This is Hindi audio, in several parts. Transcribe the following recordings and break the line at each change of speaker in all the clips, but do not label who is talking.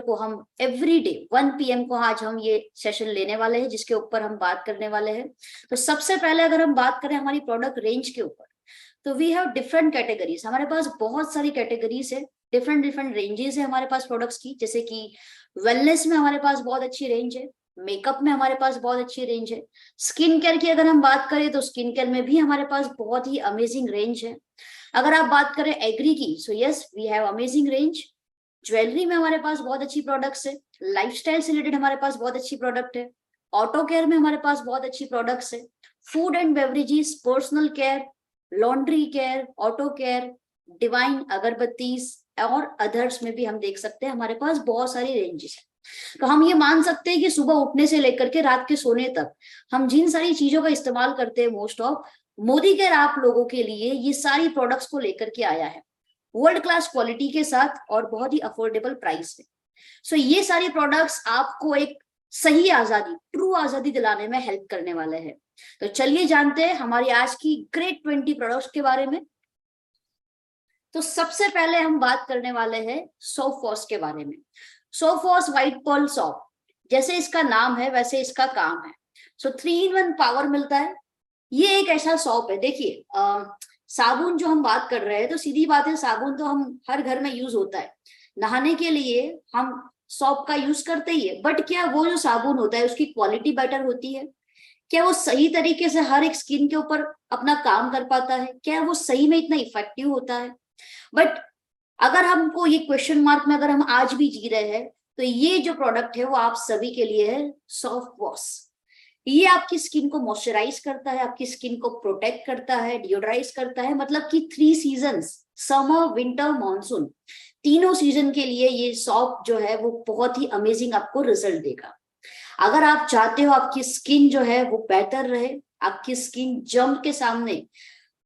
को हम एवरी डे 1 PM को आज हम ये सेशन लेने वाले हैं, जिसके ऊपर हम बात करने वाले हैं। तो सबसे पहले अगर हम बात करें हमारी प्रोडक्ट रेंज के ऊपर, तो वी हैव डिफरेंट कैटेगरीज। हमारे पास बहुत सारी कैटेगरीज है, डिफरेंट डिफरेंट रेंजेस है हमारे पास प्रोडक्ट्स की। जैसे कि वेलनेस में हमारे पास बहुत अच्छी रेंज है, मेकअप में हमारे पास बहुत अच्छी रेंज है, स्किन केयर की अगर हम बात करें तो स्किन केयर में भी हमारे पास बहुत ही अमेजिंग रेंज है। अगर आप बात करें एग्री की, so yes we have amazing range. Jewellery में हमारे पास बहुत अच्छी प्रोडक्ट्स है, लाइफस्टाइल से रिलेटेड हमारे पास बहुत अच्छी प्रोडक्ट है, ऑटो केयर में हमारे पास बहुत अच्छी प्रोडक्ट्स है, food and beverages, personal care, laundry care, auto care, divine agarbattis और अदर्स में भी हम देख सकते हैं हमारे पास बहुत सारी रेंजेस है। तो हम ये मान सकते हैं कि सुबह उठने से लेकर के रात के सोने तक हम जिन सारी चीजों का इस्तेमाल करते हैं, मोस्ट ऑफ मोदी केयर आप लोगों के लिए ये सारी प्रोडक्ट्स को लेकर के आया है, वर्ल्ड क्लास क्वालिटी के साथ और बहुत ही अफोर्डेबल प्राइस में। सो ये सारी प्रोडक्ट्स आपको एक सही आजादी, ट्रू आजादी दिलाने में हेल्प करने वाले हैं। तो चलिए जानते हैं हमारी आज की ग्रेट 20 प्रोडक्ट्स के बारे में। तो सबसे पहले हम बात करने वाले हैं सोफॉस के बारे में। सोफॉस व्हाइट पर्ल सॉप, जैसे इसका नाम है वैसे इसका काम है। सो 3 in 1 पावर मिलता है। ये एक ऐसा सॉप है, देखिए साबुन जो हम बात कर रहे हैं, तो सीधी बात है साबुन तो हम हर घर में यूज होता है, नहाने के लिए हम सॉप का यूज करते ही है। बट क्या वो जो साबुन होता है उसकी क्वालिटी बेटर होती है? क्या वो सही तरीके से हर एक स्किन के ऊपर अपना काम कर पाता है? क्या वो सही में इतना इफेक्टिव होता है? बट अगर हमको ये क्वेश्चन मार्क में अगर हम आज भी जी रहे हैं, तो ये जो प्रोडक्ट है वो आप सभी के लिए है, सॉफ्ट वॉश। ये आपकी स्किन को मॉइस्चराइज करता है, आपकी स्किन को प्रोटेक्ट करता है, डिओड्राइज करता है। मतलब कि 3 सीजन्स, समर, विंटर, मानसून, तीनों सीजन के लिए ये सॉप जो है वो बहुत ही अमेजिंग आपको रिजल्ट देगा। अगर आप चाहते हो आपकी स्किन जो है वो बेहतर रहे, आपकी स्किन जर्म के सामने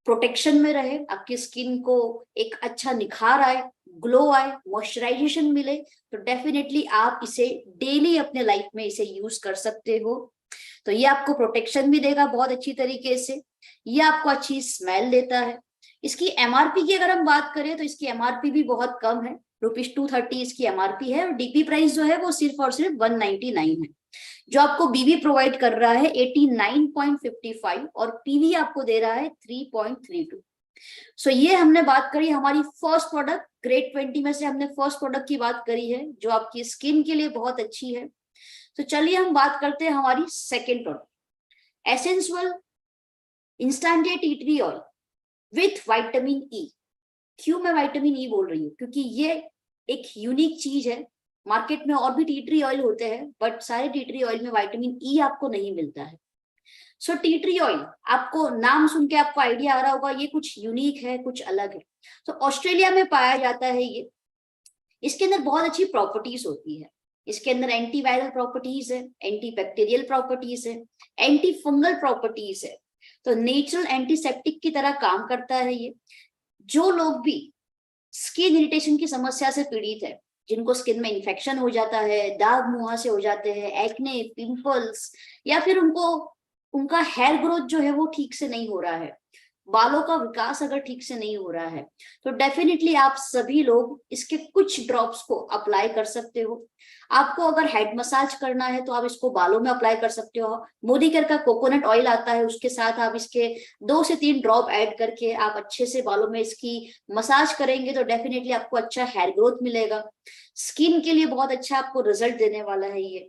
प्रोटेक्शन में रहे, आपकी स्किन को एक अच्छा निखार आए, ग्लो आए, मॉइस्चराइजेशन मिले, तो डेफिनेटली आप इसे डेली अपने लाइफ में इसे यूज कर सकते हो। तो ये आपको प्रोटेक्शन भी देगा बहुत अच्छी तरीके से, ये आपको अच्छी स्मेल देता है। इसकी एमआरपी की अगर हम बात करें तो इसकी एमआरपी भी बहुत कम है, ₹230 इसकी एमआरपी है, और डीपी प्राइस जो है वो सिर्फ और सिर्फ 199 है। जो आपको बीवी प्रोवाइड कर रहा है 89.55 और पीवी आपको दे रहा है 3.32। सो ये हमने बात करी हमारी फर्स्ट प्रोडक्ट, ग्रेट 20 में से हमने फर्स्ट प्रोडक्ट की बात करी है जो आपकी स्किन के लिए बहुत अच्छी है। तो चलिए हम बात करते हैं हमारी second product, essential instant tea tree oil with vitamin E. क्यों मैं विटामिन ई बोल रही हूँ? क्योंकि ये एक यूनिक चीज है। मार्केट में और भी टी ट्री ऑयल होते हैं, बट सारे टी ट्री ऑयल में विटामिन ई आपको नहीं मिलता है। सो टी ट्री ऑयल, आपको नाम सुन के आपको आइडिया आ रहा होगा ये कुछ यूनिक है, कुछ अलग है। तो ऑस्ट्रेलिया में पाया जाता है ये। इसके अंदर बहुत अच्छी प्रॉपर्टीज होती है। इसके अंदर एंटी वायरल प्रॉपर्टीज है, एंटी बैक्टीरियल प्रॉपर्टीज है, एंटी फंगल प्रॉपर्टीज है। तो नेचुरल एंटीसेप्टिक की तरह काम करता है ये। जो लोग भी स्किन इरिटेशन की समस्या से पीड़ित है, जिनको स्किन में इन्फेक्शन हो जाता है, दाग मुंह से हो जाते हैं, एक्ने, पिंपल्स, या फिर उनका हेयर ग्रोथ जो है वो ठीक से नहीं हो रहा है, बालों का विकास अगर ठीक से नहीं हो रहा है, तो डेफिनेटली आप सभी लोग इसके कुछ ड्रॉप्स को अप्लाई कर सकते हो। आपको अगर हेड मसाज करना है तो आप इसको बालों में अप्लाई कर सकते हो। मोदी केयर का कोकोनट ऑयल आता है, उसके साथ आप इसके 2 से 3 ड्रॉप ऐड करके आप अच्छे से बालों में इसकी मसाज करेंगे तो डेफिनेटली आपको अच्छा हेयर ग्रोथ मिलेगा। स्किन के लिए बहुत अच्छा आपको रिजल्ट देने वाला है ये।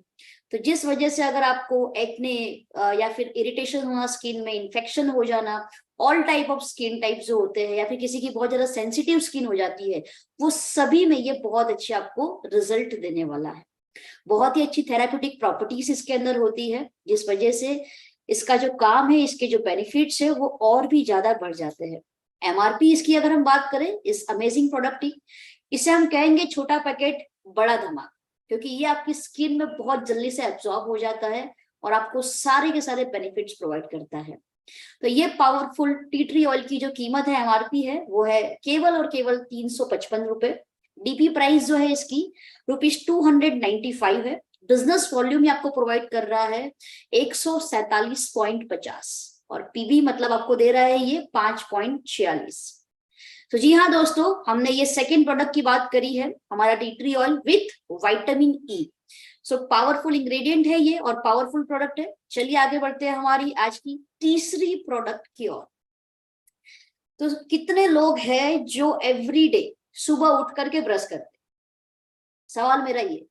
तो जिस वजह से अगर आपको एक्ने या फिर इरिटेशन होना, स्किन में इन्फेक्शन हो जाना, all type of skin type जो होते हैं, या फिर किसी की बहुत ज्यादा सेंसिटिव स्किन हो जाती है, वो सभी में ये बहुत अच्छी आपको रिजल्ट देने वाला है। बहुत ही अच्छी थेराप्यूटिक प्रॉपर्टीज इसके अंदर होती है, जिस वजह से इसका जो काम है, इसके जो बेनिफिट्स है वो और भी ज्यादा बढ़ जाते हैं। एमआरपी इसकी अगर हम बात करें इस अमेजिंग प्रोडक्ट की, इसे हम कहेंगे छोटा पैकेट बड़ा धमाका, क्योंकि ये आपकी स्किन में बहुत जल्दी से एब्जॉर्ब हो जाता है और आपको सारे के सारे बेनिफिट्स प्रोवाइड करता है। तो ये पावरफुल टी ट्री ऑयल की जो कीमत है, एमआरपी है, वो है केवल और केवल 355 रुपए। डीपी प्राइस जो है इसकी ₹295 है। बिजनेस वॉल्यूम आपको प्रोवाइड कर रहा है 147.50 और पीवी मतलब आपको दे रहा है ये 5.46। तो जी हाँ दोस्तों, हमने ये सेकेंड प्रोडक्ट की बात करी है, हमारा tea tree oil with vitamin E. So powerful ingredient है ये और पावरफुल प्रोडक्ट है। चलिए आगे बढ़ते हैं हमारी आज की तीसरी प्रोडक्ट की ओर। तो कितने लोग हैं जो एवरी डे सुबह उठ करके ब्रश करते हैं? सवाल मेरा ये,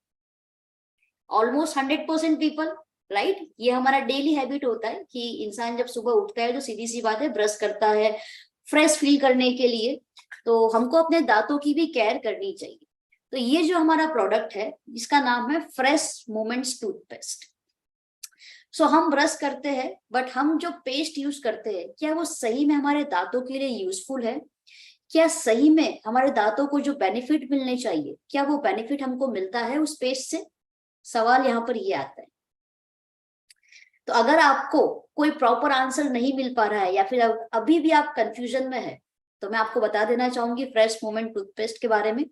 ऑलमोस्ट 100% पीपल, राइट। ये हमारा डेली हैबिट होता है कि इंसान जब सुबह उठता है तो सीधी सी बात है ब्रश करता है फ्रेश फील करने के लिए। तो हमको अपने दांतों की भी केयर करनी चाहिए। तो ये जो हमारा प्रोडक्ट है इसका नाम है फ्रेश मोमेंट्स टूथपेस्ट। सो हम ब्रश करते हैं बट हम जो पेस्ट यूज करते हैं क्या वो सही में हमारे दांतों के लिए यूजफुल है? क्या सही में हमारे दांतों को जो बेनिफिट मिलने चाहिए क्या वो बेनिफिट हमको मिलता है उस पेस्ट से? सवाल यहाँ पर ये आता है। तो अगर आपको कोई प्रॉपर आंसर नहीं मिल पा रहा है या फिर अभी भी आप कंफ्यूजन में है तो मैं आपको बता देना चाहूंगी फ्रेश मोमेंट टूथपेस्ट के बारे में।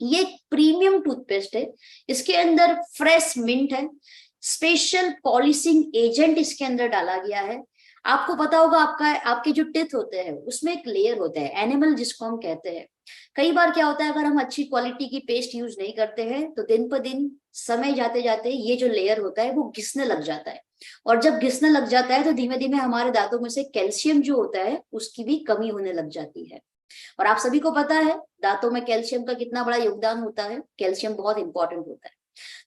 ये प्रीमियम टूथपेस्ट है, इसके अंदर फ्रेश मिंट है, स्पेशल पॉलिशिंग एजेंट इसके अंदर डाला गया है। आपको पता होगा आपके जो टिथ होते हैं उसमें एक लेयर होता है एनिमल जिसको हम कहते हैं। कई बार क्या होता है अगर हम अच्छी क्वालिटी की पेस्ट यूज नहीं करते हैं तो दिन पर दिन समय जाते जाते ये जो लेयर होता है वो घिसने लग जाता है। और जब घिसने लग जाता है तो धीमे धीमे हमारे दांतों में से कैल्शियम जो होता है उसकी भी कमी होने लग जाती है। और आप सभी को पता है दांतों में कैल्शियम का कितना बड़ा योगदान होता है, कैल्शियम बहुत इंपॉर्टेंट होता है।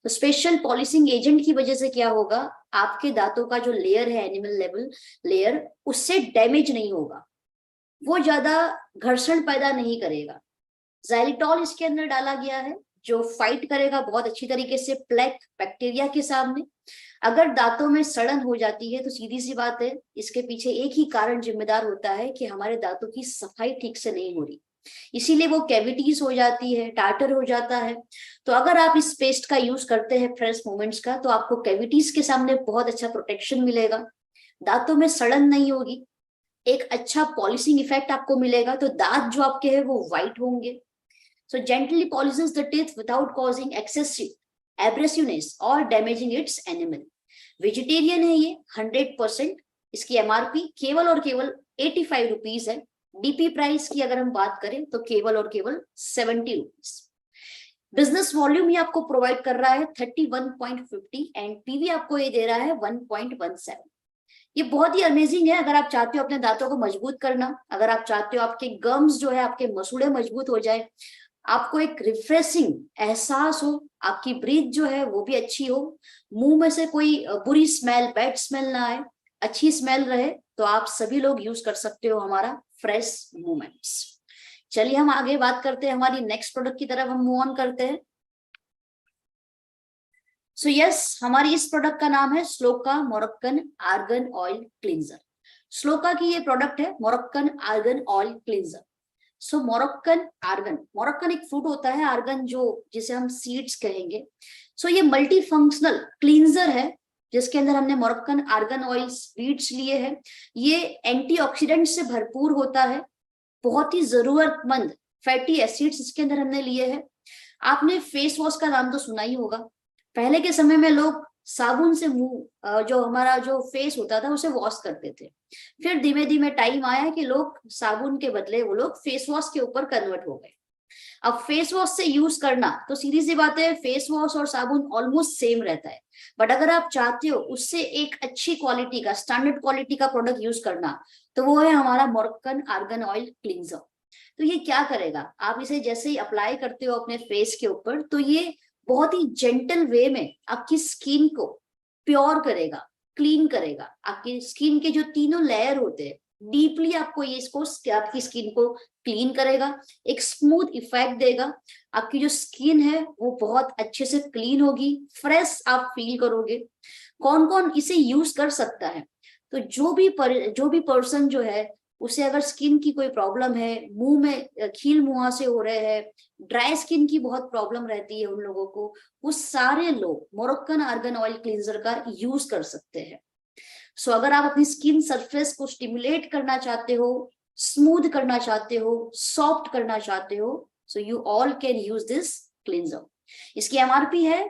तो स्पेशल पॉलिशिंग एजेंट की वजह से क्या होगा, आपके दांतों का जो लेयर है एनिमल लेवल लेयर उससे डैमेज नहीं होगा, वो ज्यादा घर्षण पैदा नहीं करेगा। ज़ाइलिटॉल इसके अंदर डाला गया है जो फाइट करेगा बहुत अच्छी तरीके से प्लेक बैक्टीरिया के सामने। अगर दांतों में सड़न हो जाती है तो सीधी सी बात है इसके पीछे एक ही कारण जिम्मेदार होता है कि हमारे दांतों की सफाई ठीक से नहीं हो रही, इसीलिए वो कैविटीज हो जाती है, टार्टर हो जाता है। तो अगर आप इस पेस्ट का यूज करते हैं फ्रेश मोमेंट्स का तो आपको कैविटीज के सामने बहुत अच्छा प्रोटेक्शन मिलेगा, दांतों में सड़न नहीं होगी, एक अच्छा पॉलिशिंग इफेक्ट आपको मिलेगा। तो दांत जो आपके हैं वो व्हाइट होंगे। So gently polishes the teeth without causing excessive abrasiveness or damaging its enamel. Vegetarian है ये 100%। इसकी एमआरपी केवल और केवल 85 रुपीज है। डीपी प्राइस की अगर हम बात करें तो केवल और केवल 70 रुपीज। बिजनेस वॉल्यूम ये आपको प्रोवाइड कर रहा है 31.50 एंड पीवी आपको ये दे रहा है 1.17। ये बहुत ही अमेजिंग है। अगर आप चाहते हो अपने दांतों को मजबूत करना, अगर आप चाहते हो आपके गम्स जो है आपके मसूड़े मजबूत हो जाए, आपको एक रिफ्रेशिंग एहसास हो, आपकी ब्रीथ जो है वो भी अच्छी हो, मुंह में से कोई बुरी स्मेल बैड स्मेल ना आए, अच्छी स्मेल रहे, तो आप सभी लोग यूज कर सकते हो हमारा फ्रेश मोमेंट्स। चलिए हम आगे बात करते हैं, हमारी नेक्स्ट प्रोडक्ट की तरफ हम मूव ऑन करते हैं। सो यस, हमारी इस प्रोडक्ट का नाम है shloka Moroccan argan oil cleanser. Shloka की ये प्रोडक्ट है मोरक्कन आर्गन ऑयल क्लींजर। सो मोरक्कन एक फ्रूट होता है, आर्गन जो जिसे हम सीड्स कहेंगे। सो ये मल्टी फंक्शनल क्लींजर है जिसके अंदर हमने मोरक्कन आर्गन ऑयल सीड्स लिए हैं। ये एंटीऑक्सीडेंट से भरपूर होता है, बहुत ही जरूरतमंद फैटी एसिड्स इसके अंदर हमने लिए हैं। आपने फेस वॉश का नाम तो सुना ही होगा। पहले के समय में लोग साबुन से मुंह जो हमारा जो फेस होता था उसे वॉश करते थे। फिर धीमे धीमे टाइम आया कि लोग साबुन के बदले वो लोग फेस वॉश के ऊपर कन्वर्ट हो गए। अब फेस वॉश से यूज करना तो सीधी सी बात है, फेस वॉश और साबुन ऑलमोस्ट सेम रहता है। बट अगर आप चाहते हो उससे एक अच्छी क्वालिटी का स्टैंडर्ड क्वालिटी का प्रोडक्ट यूज करना तो वो है हमारा मोरक्कन आर्गन ऑयल क्लींजर। तो ये क्या करेगा, आप इसे जैसे ही अप्लाई करते हो अपने फेस के ऊपर तो ये बहुत ही जेंटल वे में आपकी स्किन को प्योर करेगा, क्लीन करेगा। आपकी स्किन के जो तीनों लेयर होते हैं डीपली आपको ये इसको आपकी स्किन को क्लीन करेगा, एक स्मूथ इफेक्ट देगा। आपकी जो स्किन है वो बहुत अच्छे से क्लीन होगी, फ्रेश आप फील करोगे। कौन कौन इसे यूज कर सकता है, तो जो भी पर्सन जो है उसे अगर स्किन की कोई प्रॉब्लम है, मुंह में खील मुहासे हो रहे हैं, ड्राई स्किन की बहुत प्रॉब्लम रहती है उन लोगों को, वो सारे लोग मोरक्कन आर्गन ऑयल क्लींजर का यूज कर सकते हैं। सो अगर आप अपनी स्किन सरफेस को स्टिमुलेट करना चाहते हो, स्मूथ करना चाहते हो, सॉफ्ट करना चाहते हो, so you all can use this cleanser. इसकी एमआरपी है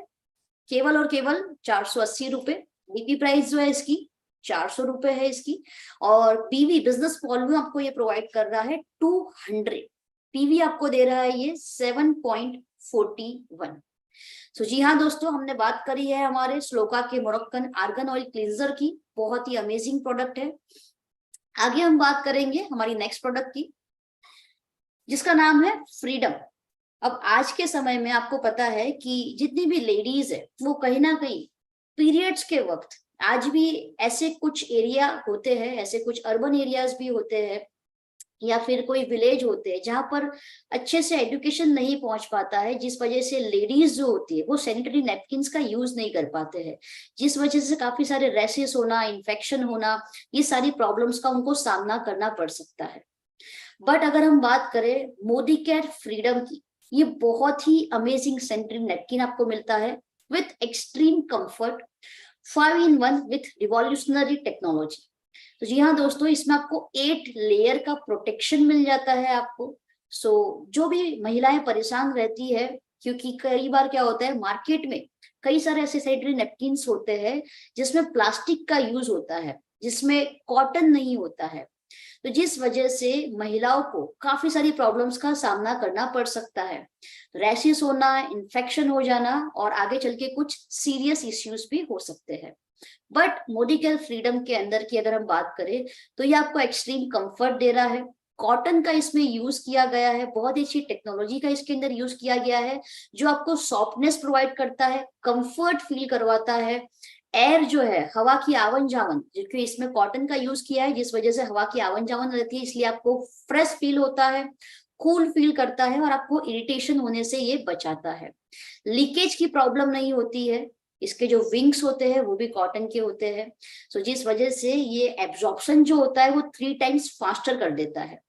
केवल और केवल 480 रुपए। डीपी प्राइस जो है इसकी 400 रुपए है इसकी। और पीवी बिजनेस वॉल्यूम आपको ये प्रोवाइड कर रहा है 200। पीवी आपको दे रहा है ये 7.41। तो जी हाँ दोस्तों, हमने बात करी है हमारे स्लोका के मोरक्कन आर्गन ऑयल क्लींजर की, बहुत ही अमेजिंग प्रोडक्ट है। आगे हम बात करेंगे हमारी नेक्स्ट प्रोडक्ट की, जिसका नाम है फ्रीडम। अब आज के समय में आपको पता है कि जितनी भी लेडीज है वो कहीं ना कहीं पीरियड्स के वक्त, आज भी ऐसे कुछ एरिया होते हैं, ऐसे कुछ अर्बन एरियाज भी होते हैं या फिर कोई विलेज होते हैं जहां पर अच्छे से एजुकेशन नहीं पहुंच पाता है, जिस वजह से लेडीज जो होती है वो सैनिटरी नैपकिन्स का यूज नहीं कर पाते हैं, जिस वजह से काफी सारे रैशेस होना, इन्फेक्शन होना, ये सारी प्रॉब्लम्स का उनको सामना करना पड़ सकता है। बट अगर हम बात करें मोदी केयर फ्रीडम की, ये बहुत ही अमेजिंग सैनिटरी नैपकिन आपको मिलता है with extreme comfort, 5-in-1 with revolutionary technology. तो जी हाँ दोस्तों, इसमें आपको 8 लेयर का प्रोटेक्शन मिल जाता है आपको। जो भी महिलाएं परेशान रहती है, क्योंकि कई बार क्या होता है मार्केट में कई सारे ऐसे सैनिटरी नैपकिन्स होते हैं जिसमें प्लास्टिक का यूज होता है, जिसमें कॉटन नहीं होता है, तो जिस वजह से महिलाओं को काफी सारी प्रॉब्लम्स का सामना करना पड़ सकता है, रैशेस होना, इन्फेक्शन हो जाना और आगे चल के कुछ सीरियस इश्यूज भी हो सकते हैं। बट मोदी केयर फ्रीडम के अंदर की अगर हम बात करें तो ये आपको एक्सट्रीम कंफर्ट दे रहा है, कॉटन का इसमें यूज किया गया है, बहुत ही अच्छी टेक्नोलॉजी का इसके अंदर यूज किया गया है, जो आपको सॉफ्टनेस प्रोवाइड करता है, कंफर्ट फील करवाता है। एयर जो है, हवा की आवन जावन, क्योंकि इसमें कॉटन का यूज किया है जिस वजह से हवा की आवन जावन रहती है, इसलिए आपको फ्रेश फील होता है, कूल फील करता है और आपको इरिटेशन होने से ये बचाता है। लीकेज की प्रॉब्लम नहीं होती है, इसके जो विंग्स होते हैं वो भी कॉटन के होते हैं, जिस वजह से ये एब्जॉर्प्शन जो होता है वो 3 टाइम्स फास्टर कर देता है।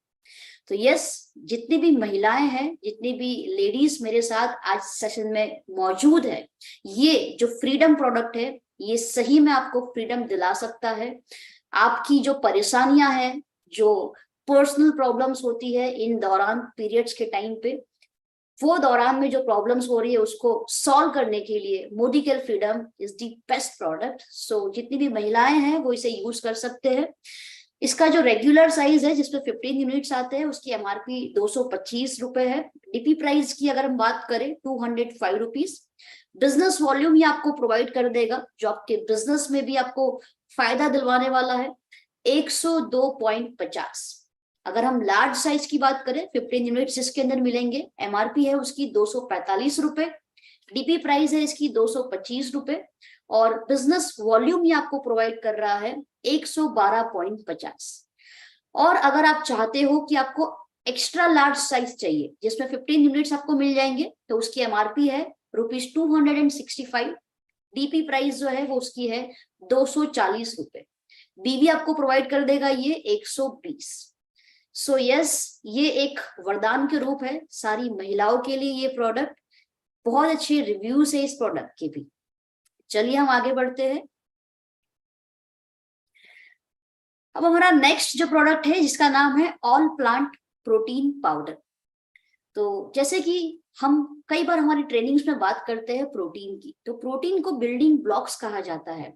तो यस, जितनी भी महिलाएं हैं, जितनी भी लेडीज मेरे साथ आज सेशन में मौजूद है, ये जो फ्रीडम प्रोडक्ट है ये सही में आपको फ्रीडम दिला सकता है। आपकी जो परेशानियां हैं, जो पर्सनल प्रॉब्लम्स होती है इन दौरान पीरियड्स के टाइम पे, वो दौरान में जो प्रॉब्लम्स हो रही है उसको सॉल्व करने के लिए Modi care freedom is the best product. जितनी भी महिलाएं हैं वो इसे यूज कर सकते हैं। इसका जो रेगुलर साइज है जिसमें 15 यूनिट्स आते हैं, उसकी एमआरपी 225 रुपए है। डीपी प्राइस की अगर हम बात करें 205 रुपीज। बिजनेस वॉल्यूम ये आपको प्रोवाइड कर देगा, जो आपके बिजनेस में भी आपको फायदा दिलवाने वाला है, 102.50। अगर हम लार्ज साइज की बात करें 15 यूनिट्स इसके अंदर मिलेंगे, एमआरपी है उसकी 245 रुपए, डीपी प्राइस है इसकी 225 रुपए और बिजनेस वॉल्यूम ये आपको प्रोवाइड कर रहा है 112.50। और अगर आप चाहते हो कि आपको एक्स्ट्रा लार्ज साइज चाहिए जिसमें 15 यूनिट्स आपको मिल जाएंगे, तो उसकी एमआरपी है ₹265, डीपी प्राइस जो है वो उसकी है 240 रुपए, बीवी आपको प्रोवाइड कर देगा ये 120। यस, ये एक वरदान के रूप है सारी महिलाओं के लिए ये प्रोडक्ट। बहुत अच्छे रिव्यूज है इस प्रोडक्ट के भी। चलिए हम आगे बढ़ते हैं। अब हमारा नेक्स्ट जो प्रोडक्ट है जिसका नाम है ऑल प्लांट प्रोटीन पाउडर। तो जैसे कि हम कई बार हमारी ट्रेनिंग्स में बात करते हैं प्रोटीन की, तो प्रोटीन को बिल्डिंग ब्लॉक्स कहा जाता है।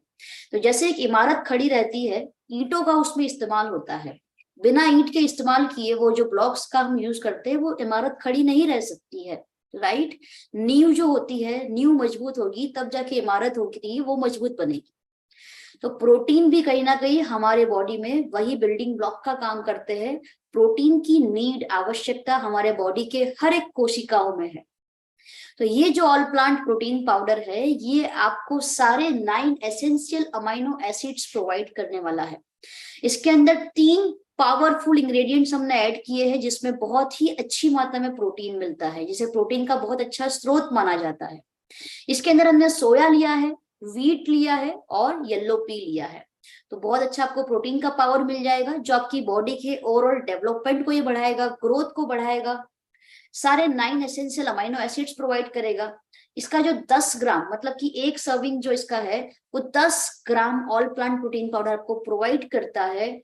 तो जैसे एक इमारत खड़ी रहती है, ईंटों का उसमें इस्तेमाल होता है, बिना ईंट के इस्तेमाल किए वो जो ब्लॉक्स का हम यूज करते हैं वो इमारत खड़ी नहीं रह सकती है, राइट। नींव जो होती है, नींव मजबूत होगी तब जाके इमारत होगी, वो मजबूत बनेगी। तो प्रोटीन भी कहीं ना कहीं हमारे बॉडी में वही बिल्डिंग ब्लॉक का काम करते हैं। प्रोटीन की नीड, आवश्यकता हमारे बॉडी के हर एक कोशिकाओं में है। तो ये जो ऑल प्लांट प्रोटीन पाउडर है ये आपको सारे 9 एसेंशियल अमाइनो एसिड्स प्रोवाइड करने वाला है। इसके अंदर 3 पावरफुल इंग्रेडिएंट्स हमने ऐड किए हैं जिसमें बहुत ही अच्छी मात्रा में प्रोटीन मिलता है, जिसे प्रोटीन का बहुत अच्छा स्रोत माना जाता है। इसके अंदर हमने सोया लिया है, व्हीट लिया है और येलो पी लिया है। तो बहुत अच्छा आपको प्रोटीन का पावर मिल जाएगा जो आपकी बॉडी के ओवरऑल डेवलपमेंट को ये बढ़ाएगा, ग्रोथ को बढ़ाएगा, सारे 9 एसेंशियल अमाइनो एसिड्स प्रोवाइड करेगा। इसका जो 10 ग्राम मतलब कि एक सर्विंग जो इसका है वो 10 ग्राम ऑल प्लांट प्रोटीन पाउडर आपको प्रोवाइड करता है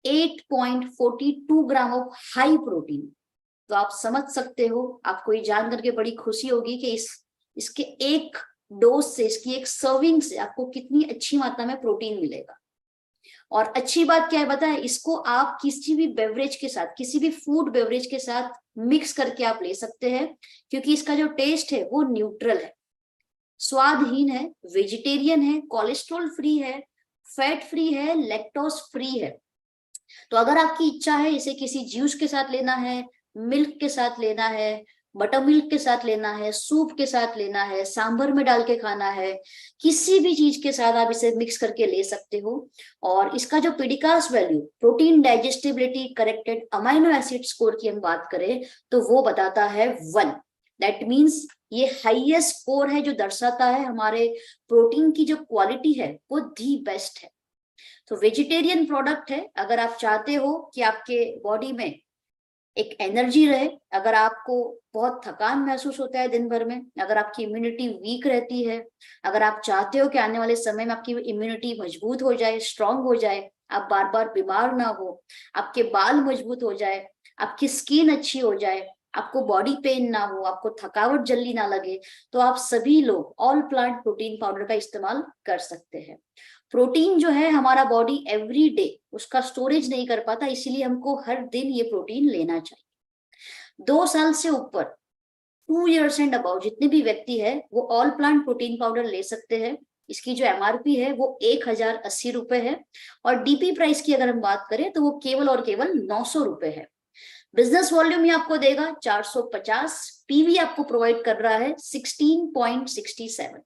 8.42 ग्राम ऑफ हाई प्रोटीन। तो आप समझ सकते हो, आपको ये जान करके बड़ी खुशी होगी कि इसके एक डोज से, इसकी एक सर्विंग से आपको कितनी अच्छी मात्रा में प्रोटीन मिलेगा। और अच्छी बात क्या है बताए, इसको आप किसी भी बेवरेज के साथ, किसी भी फूड बेवरेज के साथ मिक्स करके आप ले सकते हैं, क्योंकि इसका जो टेस्ट है वो न्यूट्रल है, स्वादहीन है, वेजिटेरियन है, कोलेस्ट्रॉल फ्री है, फैट फ्री है, लैक्टोज फ्री है। तो अगर आपकी इच्छा है इसे किसी जूस के साथ लेना है, मिल्क के साथ लेना है, बटर मिल्क के साथ लेना है, सूप के साथ लेना है, सांभर में डाल के खाना है, किसी भी चीज के साथ आप इसे मिक्स करके ले सकते हो। और इसका जो PDCAAS value, protein digestibility corrected amino acid score की हम बात करें तो वो बताता है 1। दैट मीन्स ये हाईएस्ट स्कोर है जो दर्शाता है हमारे प्रोटीन की जो क्वालिटी है वो दी बेस्ट है। तो वेजिटेरियन प्रोडक्ट है। अगर आप चाहते हो कि आपके बॉडी में एक एनर्जी रहे, अगर आपको बहुत थकान महसूस होता है दिन भर में, अगर आपकी इम्यूनिटी वीक रहती है, अगर आप चाहते हो कि आने वाले समय में आपकी इम्यूनिटी मजबूत हो जाए, स्ट्रांग हो जाए, आप बार बार बीमार ना हो, आपके बाल मजबूत हो जाए, आपकी स्किन अच्छी हो जाए, आपको बॉडी पेन ना हो, आपको थकावट जल्दी ना लगे, तो आप सभी लोग ऑल प्लांट प्रोटीन पाउडर का इस्तेमाल कर सकते हैं। प्रोटीन जो है हमारा बॉडी एवरी डे उसका स्टोरेज नहीं कर पाता, इसीलिए हमको हर दिन ये प्रोटीन लेना चाहिए। 2 साल से ऊपर 2 years एंड अबाउ जितने भी व्यक्ति है वो ऑल प्लांट प्रोटीन पाउडर ले सकते हैं। इसकी जो एमआरपी है वो 1080 रुपए है, और डीपी प्राइस की अगर हम बात करें तो वो केवल और केवल 900 रुपए है। बिजनेस वॉल्यूम ये आपको देगा 450, पीवी आपको प्रोवाइड कर रहा है 16.67।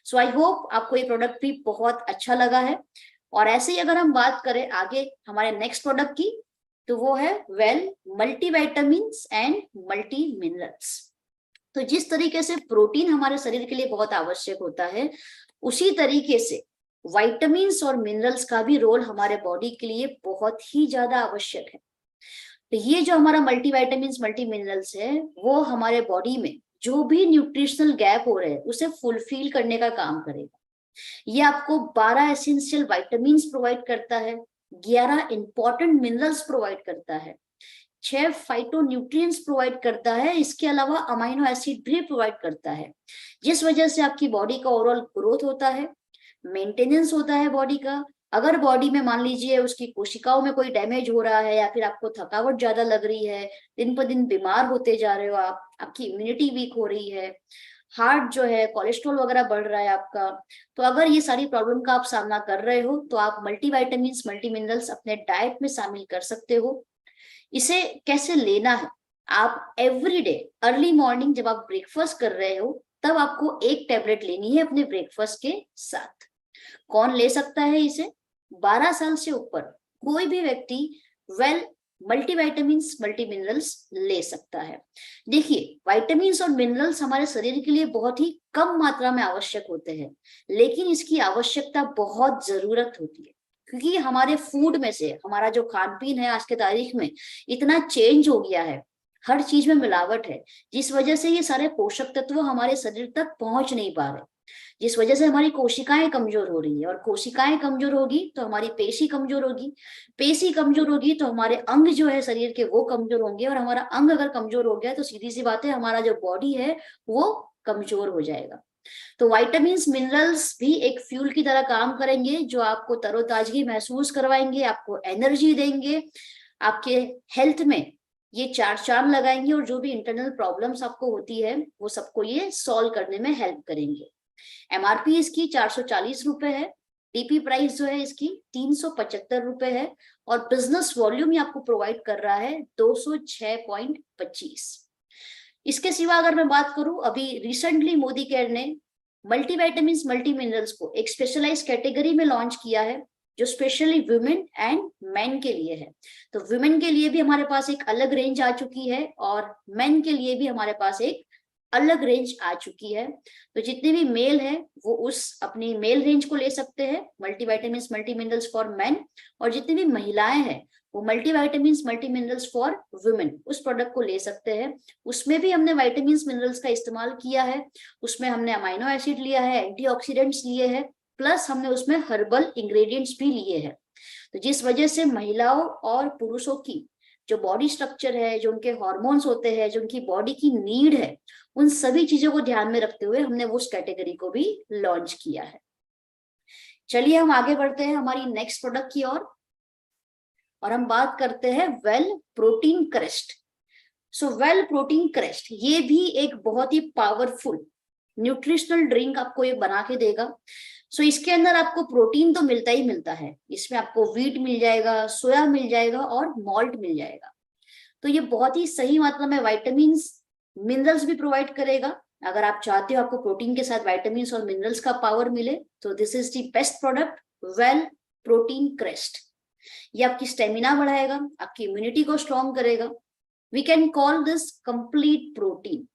सो आई होप आपको ये प्रोडक्ट भी बहुत अच्छा लगा है। और ऐसे ही अगर हम बात करें आगे हमारे नेक्स्ट प्रोडक्ट की, तो वो है well multivitamins and multi minerals. तो जिस तरीके से प्रोटीन हमारे शरीर के लिए बहुत आवश्यक होता है, उसी तरीके से विटामिन्स और मिनरल्स का भी रोल हमारे बॉडी के लिए बहुत ही ज्यादा आवश्यक है। तो ये जो हमारा मल्टीविटामिन्स मल्टी मिनरल्स है वो हमारे बॉडी में जो भी न्यूट्रिशनल गैप हो रहे हैं उसे फुलफिल करने का काम करेगा। ये आपको 12 एसेंशियल विटामिन्स प्रोवाइड करता है, 11 इंपॉर्टेंट मिनरल्स प्रोवाइड करता है, 6 फाइटोन्यूट्रिएंट्स प्रोवाइड करता है, इसके अलावा अमाइनो एसिड भी प्रोवाइड करता है, जिस वजह से आपकी बॉडी का ओवरऑल ग्रोथ होता है, मेंटेनेंस होता है बॉडी का। अगर बॉडी में मान लीजिए उसकी कोशिकाओं में कोई डैमेज हो रहा है या फिर आपको थकावट ज्यादा लग रही है, दिन पर दिन बीमार होते जा रहे हो आप, आपकी इम्यूनिटी वीक हो रही है, हार्ट जो है, कोलेस्ट्रॉल वगैरह बढ़ रहा है आपका, तो अगर ये सारी प्रॉब्लम का आप सामना कर रहे हो तो आप मल्टीविटामिन्स मल्टी मिनरल्स अपने डाइट में शामिल कर सकते हो। इसे कैसे लेना है, आप एवरी डे अर्ली मॉर्निंग जब आप ब्रेकफास्ट कर रहे हो तब आपको एक टैबलेट लेनी है अपने ब्रेकफास्ट के साथ। कौन ले सकता है इसे? 12 साल से ऊपर कोई भी व्यक्ति वेल मल्टीविटामिन्स मल्टी मिनरल्स ले सकता है। देखिए, विटामिन्स और मिनरल्स हमारे शरीर के लिए बहुत ही कम मात्रा में आवश्यक होते हैं, लेकिन इसकी आवश्यकता बहुत जरूरत होती है, क्योंकि हमारे फूड में से हमारा जो खान पीन है आज के तारीख में इतना चेंज हो गया है, हर चीज में मिलावट है, जिस वजह से ये सारे पोषक तत्व हमारे शरीर तक पहुंच नहीं पा रहे, जिस वजह से हमारी कोशिकाएं कमजोर हो रही है, और कोशिकाएं कमजोर होगी तो हमारी पेशी कमजोर होगी, पेशी कमजोर होगी तो हमारे अंग जो है शरीर के वो कमजोर होंगे, और हमारा अंग अगर कमजोर हो गया तो सीधी सी बात है हमारा जो बॉडी है वो कमजोर हो जाएगा। तो विटामिन्स मिनरल्स भी एक फ्यूल की तरह काम करेंगे, जो आपको तरोताजगी महसूस करवाएंगे, आपको एनर्जी देंगे, आपके हेल्थ में ये चार चांद लगाएंगे, और जो भी इंटरनल प्रॉब्लम्स आपको होती है वो सबको ये सॉल्व करने में हेल्प करेंगे। एमआरपी इसकी 440 रुपए है, डीपी प्राइस जो है इसकी 375 रुपए है, और बिजनेस वॉल्यूम ये आपको प्रोवाइड कर रहा है 206.25। इसके सिवा अगर मैं बात करूं, अभी रिसेंटली मोदी केयर ने मल्टीविटामिन्स मल्टी मिनरल्स को एक स्पेशलाइज कैटेगरी में लॉन्च किया है, जो स्पेशली वुमेन एंड मेन के लिए है। तो वुमेन के लिए भी हमारे पास एक अलग रेंज आ चुकी है, और मेन के लिए भी हमारे पास एक अलग रेंज आ चुकी है। तो जितने भी मेल है वो उस अपनी मेल रेंज को ले सकते हैं, multivitamins multi minerals for main, और जितनी भी महिलाएं हैं वो multivitamins multi minerals for women उस प्रोडक्ट को ले सकते हैं। उसमें भी हमने विटामिन्स मिनरल्स का इस्तेमाल किया है, उसमें हमने अमाइनो एसिड लिया है, एंटीऑक्सीडेंट्स लिए हैं, प्लस हमने उसमें हर्बल इंग्रेडिएंट्स भी लिए हैं। तो जिस वजह से महिलाओं और पुरुषों की जो बॉडी स्ट्रक्चर है, जो उनके हार्मोन्स होते हैं, जो उनकी बॉडी की नीड है, उन सभी चीजों को ध्यान में रखते हुए हमने उस कैटेगरी को भी लॉन्च किया है। चलिए हम आगे बढ़ते हैं हमारी नेक्स्ट प्रोडक्ट की ओर, और हम बात करते हैं well protein crest. So well protein crest ये भी एक बहुत ही पावरफुल न्यूट्रिशनल ड्रिंक आपको ये बना के देगा। सो इसके अंदर आपको प्रोटीन तो मिलता ही मिलता है, इसमें आपको व्हीट मिल जाएगा, सोया मिल जाएगा और मॉल्ट मिल जाएगा। तो ये बहुत ही सही मात्रा में विटामिन मिनरल्स भी प्रोवाइड करेगा। अगर आप चाहते हो आपको प्रोटीन के साथ विटामिन और मिनरल्स का पावर मिले, तो this is the best product well protein crest. ये आपकी स्टेमिना बढ़ाएगा, आपकी इम्यूनिटी को स्ट्रॉन्ग करेगा। We can call this complete protein.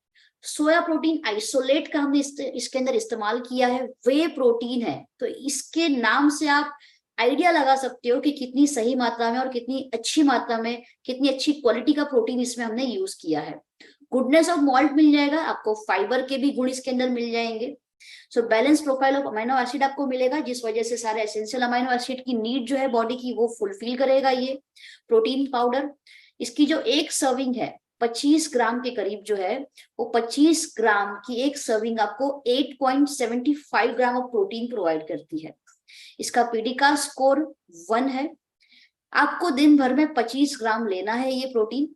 Soya protein isolate का हमने इसके अंदर इस्तेमाल किया है, वे प्रोटीन है, तो इसके नाम से आप आइडिया लगा सकते हो कि कितनी सही मात्रा में और कितनी अच्छी मात्रा में, कितनी अच्छी क्वालिटी का प्रोटीन इसमें हमने यूज किया है। गुडनेस ऑफ मॉल्ट मिल जाएगा, आपको फाइबर के भी गुण इसके अंदर मिल जाएंगे। So balance profile of amino acid आपको मिलेगा, जिस वजह से सारे एसेंशियल अमीनो एसिड की नीड जो है बॉडी की वो फुलफिल करेगा ये प्रोटीन पाउडर। इसकी जो एक सर्विंग है 25 ग्राम के करीब जो है, वो 25 ग्राम की एक सर्विंग आपको 8.75 ग्राम ऑफ प्रोटीन प्रोवाइड करती है। इसका पीडी का स्कोर 1 है। आपको दिन भर में 25 ग्राम लेना है ये प्रोटीन।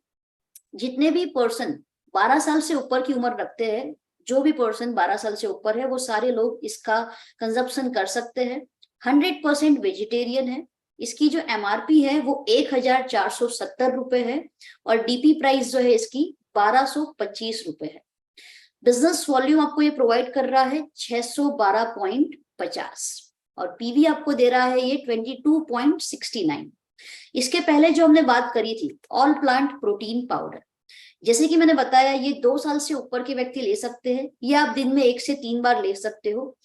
जितने भी पर्सन 12 साल से ऊपर की उम्र रखते हैं, जो भी पर्सन 12 साल से ऊपर है, वो सारे लोग इसका कंजप्शन कर सकते हैं। 100% वेजिटेरियन है। इसकी जो एमआरपी है वो 1470 रुपए है, और डीपी प्राइस जो है इसकी 1225 रुपए है। बिजनेस वॉल्यूम आपको ये प्रोवाइड कर रहा है 612.50, और पीवी आपको दे रहा है ये 22.69। इसके पहले जो हमने बात करी थी ऑल प्लांट प्रोटीन पाउडर, जैसे कि मैंने बताया ये 2 साल से ऊपर के व्यक्ति ले सकते हैं, ये आप दिन में 1 से 3 बार ले सकते हो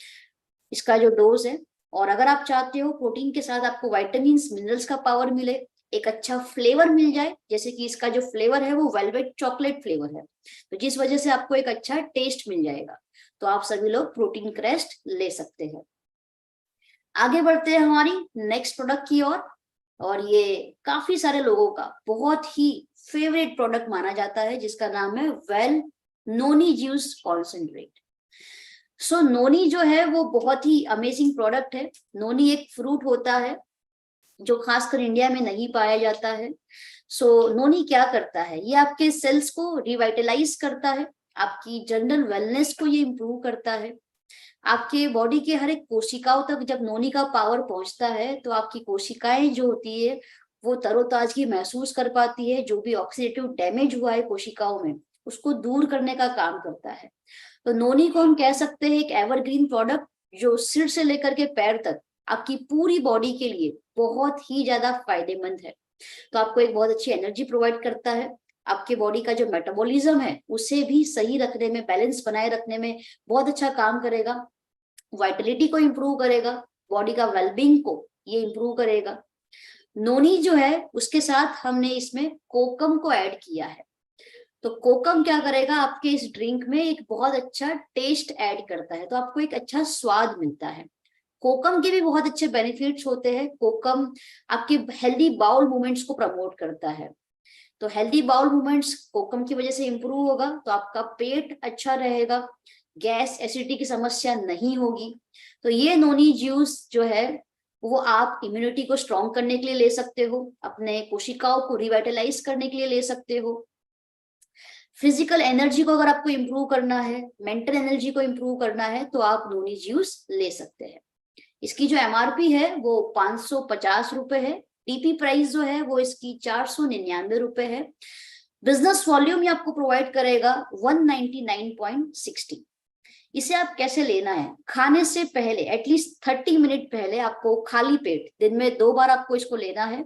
इसका जो डोज है। और अगर आप चाहते हो प्रोटीन के साथ आपको विटामिन मिनरल्स का पावर मिले, एक अच्छा फ्लेवर मिल जाए, जैसे कि इसका जो फ्लेवर है वो वेलवेट चॉकलेट फ्लेवर है, तो जिस वजह से आपको एक अच्छा टेस्ट मिल जाएगा, तो आप सभी लोग प्रोटीन क्रेस्ट ले सकते हैं। आगे बढ़ते हैं हमारी नेक्स्ट प्रोडक्ट की ओर, और ये काफी सारे लोगों का बहुत ही फेवरेट प्रोडक्ट माना जाता है, जिसका नाम है वेल नोनी जूस कॉन्सेंट्रेट। सो नोनी जो है वो बहुत ही अमेजिंग प्रोडक्ट है। नोनी एक फ्रूट होता है जो खासकर इंडिया में नहीं पाया जाता है। सो नोनी क्या करता है, ये आपके सेल्स को रिवाइटलाइज करता है, आपकी जनरल वेलनेस को ये इम्प्रूव करता है। आपके बॉडी के हर एक कोशिकाओं तक जब नोनी का पावर पहुंचता है, तो आपकी कोशिकाएं जो होती है वो तरोताजगी महसूस कर पाती है। जो भी ऑक्सीडेटिव डैमेज हुआ है कोशिकाओं में, उसको दूर करने का काम करता है। तो नोनी को हम कह सकते हैं एक एवरग्रीन प्रोडक्ट, जो सिर से लेकर के पैर तक आपकी पूरी बॉडी के लिए बहुत ही ज्यादा फायदेमंद है। तो आपको एक बहुत अच्छी एनर्जी प्रोवाइड करता है, आपके बॉडी का जो मेटाबॉलिज्म है उसे भी सही रखने में, बैलेंस बनाए रखने में बहुत अच्छा काम करेगा। वाइटलिटी को इम्प्रूव करेगा, बॉडी का वेलबींग को ये इम्प्रूव करेगा। नोनी जो है उसके साथ हमने इसमें कोकम को ऐड किया है। तो कोकम क्या करेगा, आपके इस ड्रिंक में एक बहुत अच्छा टेस्ट ऐड करता है, तो आपको एक अच्छा स्वाद मिलता है। कोकम के भी बहुत अच्छे बेनिफिट्स होते हैं। कोकम आपके हेल्दी बाउल मूवमेंट्स को प्रमोट करता है, तो हेल्दी बाउल मूवमेंट्स कोकम की वजह से इंप्रूव होगा, तो आपका पेट अच्छा रहेगा, गैस एसिडिटी की समस्या नहीं होगी। तो ये नोनी जूस जो है वो आप इम्यूनिटी को स्ट्रॉन्ग करने के लिए ले सकते हो, अपने कोशिकाओं को रिवाइटलाइज करने के लिए ले सकते हो। फिजिकल एनर्जी को अगर आपको इंप्रूव करना है, मेंटल एनर्जी को इंप्रूव करना है, तो आप नोनी जूस ले सकते हैं। इसकी जो एमआरपी है वो 550 रुपए है। डीपी प्राइस जो है वो इसकी 499 रुपए है। बिजनेस वॉल्यूम ये आपको प्रोवाइड करेगा 199.60। इसे आप कैसे लेना है, खाने से पहले एटलीस्ट 30 मिनट पहले आपको खाली पेट दिन में 2 बार आपको इसको लेना है।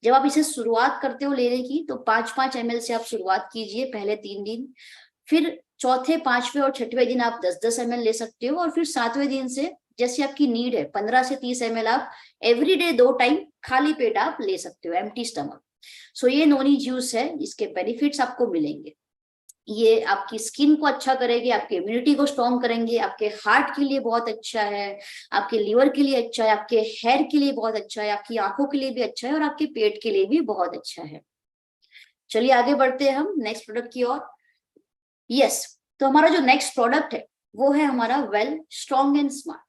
जब आप इसे शुरुआत करते हो लेने की, तो 5-5 ml से आप शुरुआत कीजिए पहले 3 दिन, फिर चौथे, 5वें और 6वें दिन आप 10-10 ml ले सकते हो, और फिर 7वें दिन से जैसे आपकी नीड है 15 से 30 ml आप एवरीडे 2 टाइम खाली पेट आप ले सकते हो, एम्प्टी स्टमक। सो ये नोनी जूस है, इसके बेनिफिट्स आपको मिलेंगे। ये आपकी स्किन को अच्छा करेगी, आपकी इम्यूनिटी को स्ट्रॉन्ग करेंगे, आपके हार्ट के लिए बहुत अच्छा है, आपके लीवर के लिए अच्छा है, आपके हेयर के लिए बहुत अच्छा है, आपकी आंखों के लिए भी अच्छा है, और आपके पेट के लिए भी बहुत अच्छा है। चलिए आगे बढ़ते हैं हम नेक्स्ट प्रोडक्ट की ओर। यस, तो हमारा जो नेक्स्ट प्रोडक्ट है वो है हमारा वेल स्ट्रॉन्ग एंड स्मार्ट।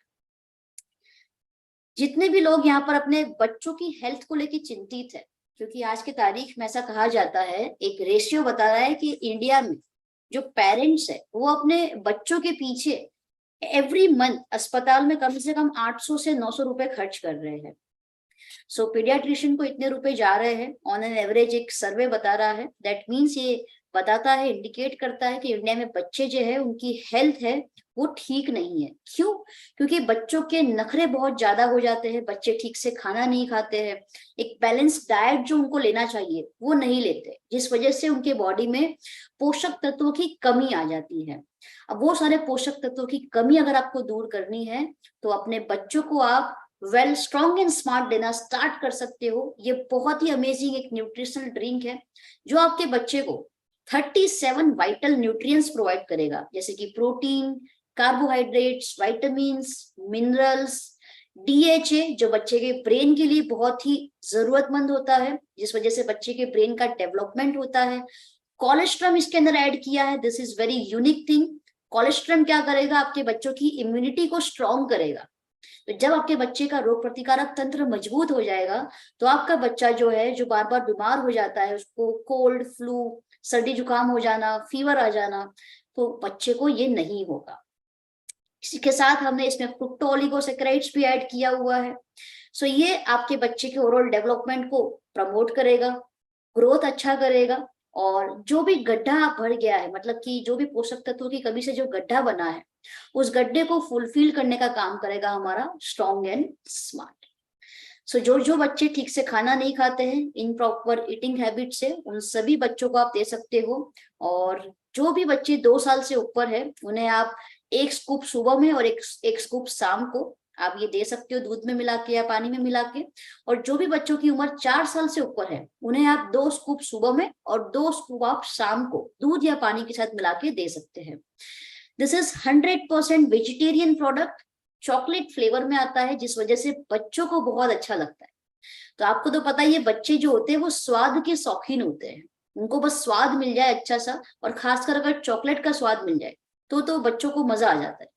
जितने भी लोग यहाँ पर अपने बच्चों की हेल्थ को लेकर चिंतित है, क्योंकि आज की तारीख में ऐसा कहा जाता है, एक रेशियो बता रहा है कि इंडिया में जो पेरेंट्स है वो अपने बच्चों के पीछे एवरी मंथ अस्पताल में कम से कम 800 से 900 रुपए खर्च कर रहे हैं। सो पीडियाट्रिशियन को इतने रुपए जा रहे हैं ऑन एन एवरेज, एक सर्वे बता रहा है। दैट मीन्स ये बताता है, इंडिकेट करता है कि इंडिया में बच्चे जो है उनकी हेल्थ है वो ठीक नहीं है। क्यों? क्योंकि बच्चों के नखरे बहुत ज्यादा हो जाते हैं, बच्चे ठीक से खाना नहीं खाते हैं, एक बैलेंस डाइट जो उनको लेना चाहिए वो नहीं लेते, जिस वजह से उनके बॉडी में पोषक तत्वों की कमी आ जाती है। अब वो सारे पोषक तत्वों की कमी अगर आपको दूर करनी है तो अपने बच्चों को आप वेल स्ट्रॉन्ग एंड स्मार्ट देना स्टार्ट कर सकते हो। ये बहुत ही अमेजिंग एक न्यूट्रिशनल ड्रिंक है जो आपके बच्चे को 37 वाइटल न्यूट्रिएंट्स प्रोवाइड करेगा, जैसे कि protein, carbohydrates, vitamins, minerals, DHA जो बच्चे के ब्रेन के लिए बहुत ही जरूरतमंद होता है, जिस वजह से बच्चे के ब्रेन का डेवलपमेंट होता है। कोलेस्ट्रम इसके अंदर ऐड किया है, this is very unique thing. Colostrum क्या करेगा? आपके बच्चों की इम्यूनिटी को स्ट्रॉन्ग करेगा। तो जब आपके बच्चे का रोग प्रतिकारक तंत्र मजबूत हो जाएगा तो आपका बच्चा जो है, जो बार बार बीमार हो जाता है, उसको कोल्ड, फ्लू, सर्दी जुकाम हो जाना, फीवर आ जाना, तो बच्चे को ये नहीं होगा। इसी के साथ हमने इसमें फ्रुक्टोओलिगोसैकेराइड्स भी ऐड किया हुआ है। सो ये आपके बच्चे के ओवरऑल डेवलपमेंट को प्रमोट करेगा, ग्रोथ अच्छा करेगा, और जो भी गड्ढा भर गया है, मतलब कि जो भी पोषक तत्वों की कमी से जो गड्ढा बना है, उस गड्ढे को फुलफिल करने का काम करेगा हमारा स्ट्रॉन्ग एंड स्मार्ट। सो जो जो बच्चे ठीक से खाना नहीं खाते हैं, इन प्रॉपर ईटिंग हैबिट से, उन सभी बच्चों को आप दे सकते हो। और जो भी बच्चे 2 साल से ऊपर है उन्हें आप 1 स्कूप सुबह में और एक स्कूप शाम को आप ये दे सकते हो, दूध में मिला के या पानी में मिला के। और जो भी बच्चों की उम्र 4 साल से ऊपर है उन्हें आप 2 स्कूप सुबह में और 2 स्कूप आप शाम को दूध या पानी के साथ मिला के दे सकते हैं। This is 100% vegetarian product, chocolate flavour में आता है, जिस वजह से बच्चों को बहुत अच्छा लगता है। तो आपको तो पता ही है, बच्चे जो होते हैं वो स्वाद के शौकीन होते हैं, उनको बस स्वाद मिल जाए अच्छा सा, और खासकर अगर चॉकलेट का स्वाद मिल जाए तो बच्चों को मजा आ जाता है।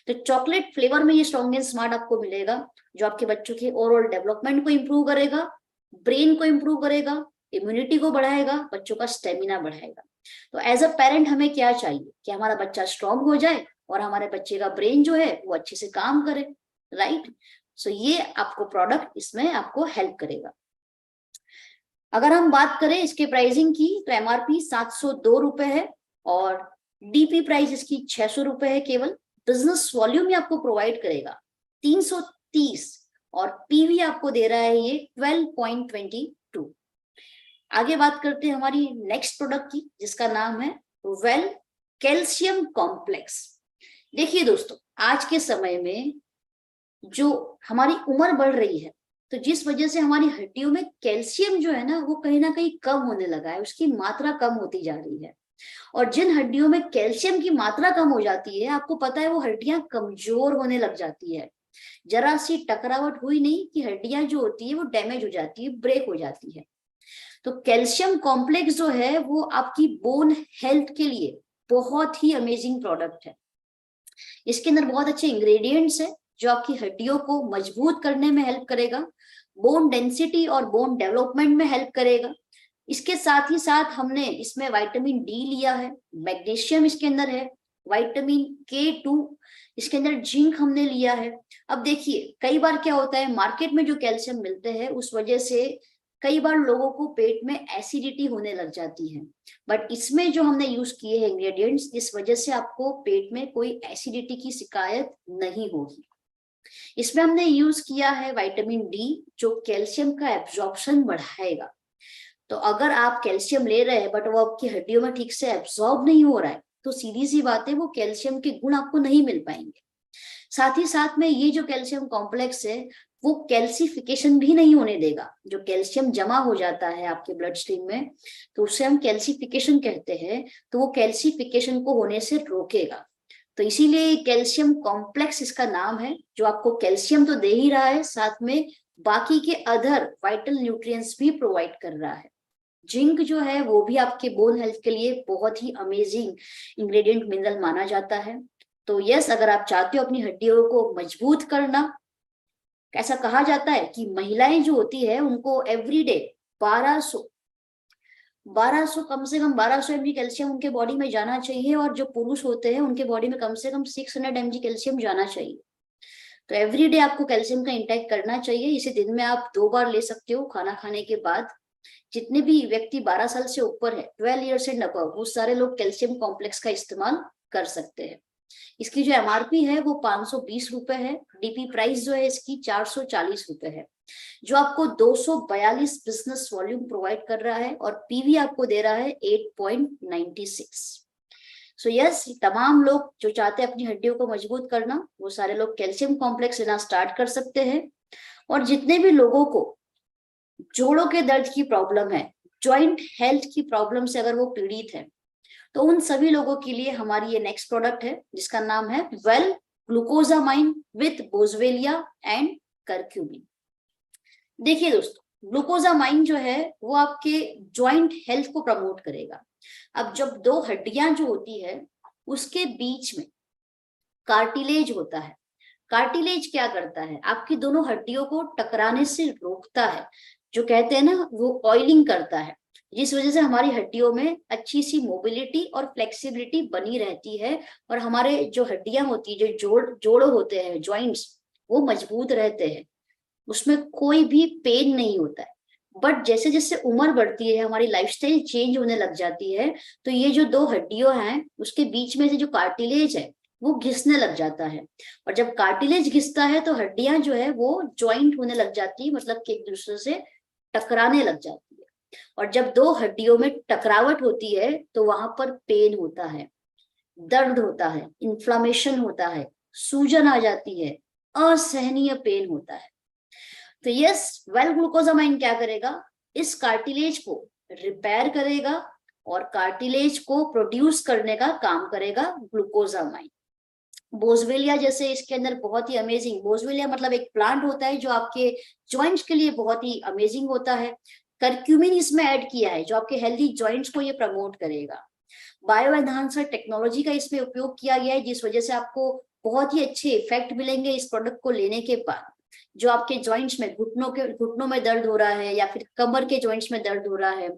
तो चॉकलेट फ्लेवर में ये स्ट्रॉन्ग एंड स्मार्ट आपको मिलेगा, जो आपके बच्चों के ओवरऑल डेवलपमेंट को इंप्रूव करेगा, ब्रेन को इंप्रूव करेगा, इम्यूनिटी को बढ़ाएगा, बच्चों का स्टेमिना बढ़ाएगा। तो एज अ पेरेंट हमें क्या चाहिए कि हमारा बच्चा स्ट्रांग हो जाए और हमारे बच्चे का ब्रेन जो है वो अच्छे से काम करे, राइट। सो ये आपको प्रोडक्ट इसमें आपको हेल्प करेगा। अगर हम बात करें इसके प्राइसिंग की तो एमआरपी 702 रुपए है और डीपी प्राइस इसकी 600 रुपए है केवल। बिजनेस वॉल्यूम ये आपको प्रोवाइड करेगा 330 और पीवी आपको दे रहा है ये 12.22। आगे बात करते हैं हमारी नेक्स्ट प्रोडक्ट की, जिसका नाम है वेल कैल्शियम कॉम्प्लेक्स। देखिए दोस्तों, आज के समय में जो हमारी उम्र बढ़ रही है, तो जिस वजह से हमारी हड्डियों में कैल्शियम जो है ना कहीं कम होने लगा है, उसकी मात्रा कम होती जा रही है। और जिन हड्डियों में कैल्शियम की मात्रा कम हो जाती है, आपको पता है वो हड्डियां कमजोर होने लग जाती है। जरा सी टकरावट हुई नहीं कि हड्डियां जो होती है वो डैमेज हो जाती है, ब्रेक हो जाती है। तो कैल्शियम कॉम्प्लेक्स जो है वो आपकी बोन हेल्थ के लिए बहुत ही अमेजिंग प्रोडक्ट है। इसके अंदर बहुत अच्छे इंग्रेडिएंट्स है जो आपकी हड्डियों को मजबूत करने में हेल्प करेगा, बोन डेंसिटी और बोन डेवलपमेंट में हेल्प करेगा। इसके साथ ही साथ हमने इसमें विटामिन डी लिया है, मैग्नीशियम इसके अंदर है, विटामिन K2, इसके अंदर जिंक हमने लिया है। अब देखिए, कई बार क्या होता है, मार्केट में जो कैल्शियम मिलते हैं उस वजह से कई बार लोगों को पेट में एसिडिटी होने लग जाती है, बट इसमें जो हमने यूज किए हैं इंग्रेडिएंट्स, इस वजह से आपको पेट में कोई एसिडिटी की शिकायत नहीं होगी। इसमें हमने यूज किया है विटामिन डी, जो कैल्शियम का एब्जॉर्प्शन बढ़ाएगा। तो अगर आप कैल्शियम ले रहे हैं बट वो आपकी हड्डियों में ठीक से एब्जॉर्ब नहीं हो रहा है, तो सीधी सी बात है वो कैल्शियम के गुण आपको नहीं मिल पाएंगे। साथ ही साथ में ये जो कैल्शियम कॉम्प्लेक्स है वो कैल्सिफिकेशन भी नहीं होने देगा। जो कैल्शियम जमा हो जाता है आपके ब्लड स्ट्रीम में, तो उसे हम कैल्सिफिकेशन कहते हैं, तो वो कैल्सिफिकेशन को होने से रोकेगा। तो इसीलिए कैल्शियम कॉम्प्लेक्स इसका नाम है, जो आपको कैल्शियम तो दे ही रहा है, साथ में बाकी के अदर वाइटल न्यूट्रिएंट्स भी प्रोवाइड कर रहा है। जिंक जो है वो भी आपके बोन हेल्थ के लिए बहुत ही अमेजिंग इंग्रेडिएंट मिनरल माना जाता है। तो यस, अगर आप चाहते हो अपनी हड्डियों को मजबूत करना, ऐसा कहा जाता है कि महिलाएं जो होती है उनको एवरीडे 1200 कम से कम 1200 mg कैल्शियम उनके बॉडी में जाना चाहिए, और जो पुरुष होते हैं उनके बॉडी में कम से कम 600 mg कैल्शियम जाना चाहिए। तो एवरीडे आपको कैल्शियम का इंटेक करना चाहिए। इसे दिन में आप 2 बार ले सकते हो खाना खाने के बाद। जितने भी व्यक्ति 12 साल से ऊपर है, 12 ईयर्स एंड अबव, वो सारे लोग कैल्शियम कॉम्प्लेक्स का इस्तेमाल कर सकते हैं। इसकी जो एमआरपी है वो 520 रुपए है। डीपी प्राइस जो है इसकी 440 रुपए है, जो आपको 242 बिजनेस वॉल्यूम प्रोवाइड कर रहा है, और पीवी आपको दे रहा है 8.96। सो यस, तमाम लोग जो चाहते हैं अपनी हड्डियों को मजबूत करना, वो सारे लोग कैल्शियम कॉम्प्लेक्स लेना स्टार्ट कर सकते हैं। और जितने भी लोगों को जोड़ों के दर्द की प्रॉब्लम है, जॉइंट हेल्थ की प्रॉब्लम से अगर वो पीड़ित है, तो उन सभी लोगों के लिए हमारी ये नेक्स्ट प्रोडक्ट है, जिसका नाम है well glucosamine with boswellia and curcumin. देखिए दोस्तों, ग्लूकोजामाइन जो है वो आपके जॉइंट हेल्थ को प्रमोट करेगा। अब जब दो हड्डियां जो होती है उसके बीच में कार्टिलेज होता है, कार्टिलेज क्या करता है, आपकी दोनों हड्डियों को टकराने से रोकता है। जो कहते हैं ना, वो ऑयलिंग करता है, जिस वजह से हमारी हड्डियों में अच्छी सी मोबिलिटी और फ्लेक्सिबिलिटी बनी रहती है, और हमारे जो हड्डियां होती है, जो जोड़ों होते हैं, जॉइंट्स, वो मजबूत रहते हैं, उसमें कोई भी पेन नहीं होता है। बट जैसे जैसे उम्र बढ़ती है, हमारी लाइफस्टाइल चेंज होने लग जाती है, तो ये जो दो हड्डियों हैं उसके बीच में से जो कार्टिलेज है वो घिसने लग जाता है। और जब कार्टिलेज घिसता है तो हड्डियां जो है वो ज्वाइंट होने लग जाती है, मतलब कि एक दूसरे से टकराने लग जाती है। और जब दो हड्डियों में टकरावट होती है तो वहां पर पेन होता है, दर्द होता है, इन्फ्लामेशन होता है, सूजन आ जाती है, असहनीय पेन होता है। तो यस, वेल ग्लूकोजामाइन क्या करेगा, इस कार्टिलेज को रिपेयर करेगा और कार्टिलेज को प्रोड्यूस करने का काम करेगा ग्लूकोजामाइन। बोजवेलिया जैसे इसके अंदर बहुत ही अमेजिंग, बोजवेलिया मतलब एक प्लांट होता है जो आपके जॉइंट्स के लिए बहुत ही अमेजिंग होता है। करक्यूमिन इसमें ऐड किया है जो आपके हेल्दी जॉइंट्स को ये प्रमोट करेगा। बायो एनहांसर टेक्नोलॉजी का इसमें उपयोग किया गया है, जिस वजह से आपको बहुत ही अच्छे इफेक्ट मिलेंगे इस प्रोडक्ट को लेने के बाद। जो आपके जॉइंट्स में घुटनों में दर्द हो रहा है, या फिर कमर के जॉइंट्स में दर्द हो रहा है,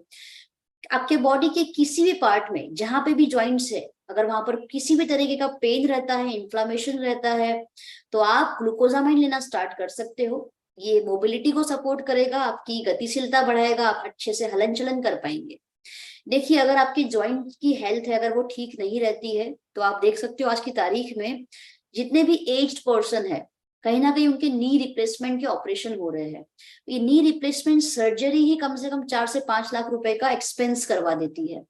आपके बॉडी के किसी भी पार्ट में जहां पे भी जॉइंट्स है, अगर वहां पर किसी भी तरीके का पेन रहता है, इन्फ्लामेशन रहता है, तो आप ग्लूकोजामाइन लेना स्टार्ट कर सकते हो। ये मोबिलिटी को सपोर्ट करेगा, आपकी गतिशीलता बढ़ाएगा, आप अच्छे से हलन चलन कर पाएंगे। देखिए, अगर आपकी जॉइंट की हेल्थ है, अगर वो ठीक नहीं रहती है, तो आप देख सकते हो आज की तारीख में जितने भी एज्ड पर्सन है, कहीं ना कहीं उनके नी रिप्लेसमेंट के ऑपरेशन हो रहे हैं। ये नी रिप्लेसमेंट सर्जरी ही कम से कम 4 से 5 लाख रुपए का एक्सपेंस करवा देती है।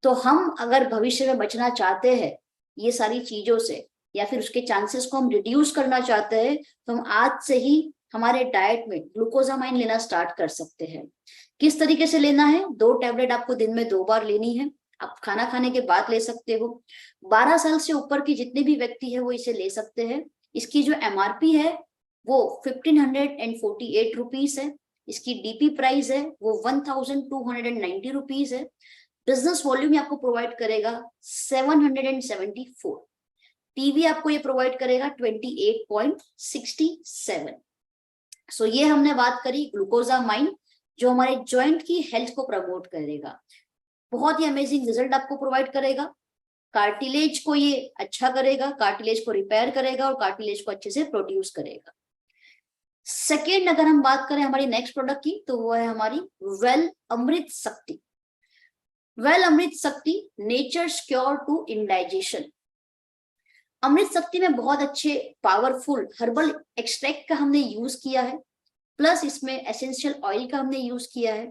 तो हम अगर भविष्य में बचना चाहते हैं ये सारी चीजों से, या फिर उसके चांसेस को हम रिड्यूस करना चाहते हैं, तो हम आज से ही हमारे डाइट में ग्लूकोजामाइन लेना स्टार्ट कर सकते हैं। किस तरीके से लेना है, 2 टैबलेट आपको दिन में 2 बार लेनी है। आप खाना खाने के बाद ले सकते हो। 12 साल से ऊपर के जितने भी व्यक्ति है वो इसे ले सकते हैं। इसकी जो एमआरपी है वो 1548 रुपीज है। इसकी डीपी प्राइस है वो 1290 रुपीज है। बिजनेस वॉल्यूम आपको प्रोवाइड करेगा 774। पीवी आपको ये प्रोवाइड करेगा 28.67। सो ये हमने बात करी ग्लूकोजामाइन, जो हमारे जॉइंट की हेल्थ को प्रमोट करेगा, बहुत ही अमेजिंग रिजल्ट आपको प्रोवाइड करेगा। कार्टिलेज को ये अच्छा करेगा, कार्टिलेज को रिपेयर करेगा और कार्टिलेज को अच्छे से प्रोड्यूस करेगा। सेकेंड, अगर हम बात करें हमारी नेक्स्ट प्रोडक्ट की, तो वो है हमारी वेल अमृत शक्ति। वेल अमृत शक्ति नेचर्स क्योर टू इंडाइजेशन। अमृत शक्ति में बहुत अच्छे पावरफुल हर्बल एक्सट्रैक्ट का हमने यूज किया है, प्लस इसमें एसेंशियल ऑयल का हमने यूज किया है।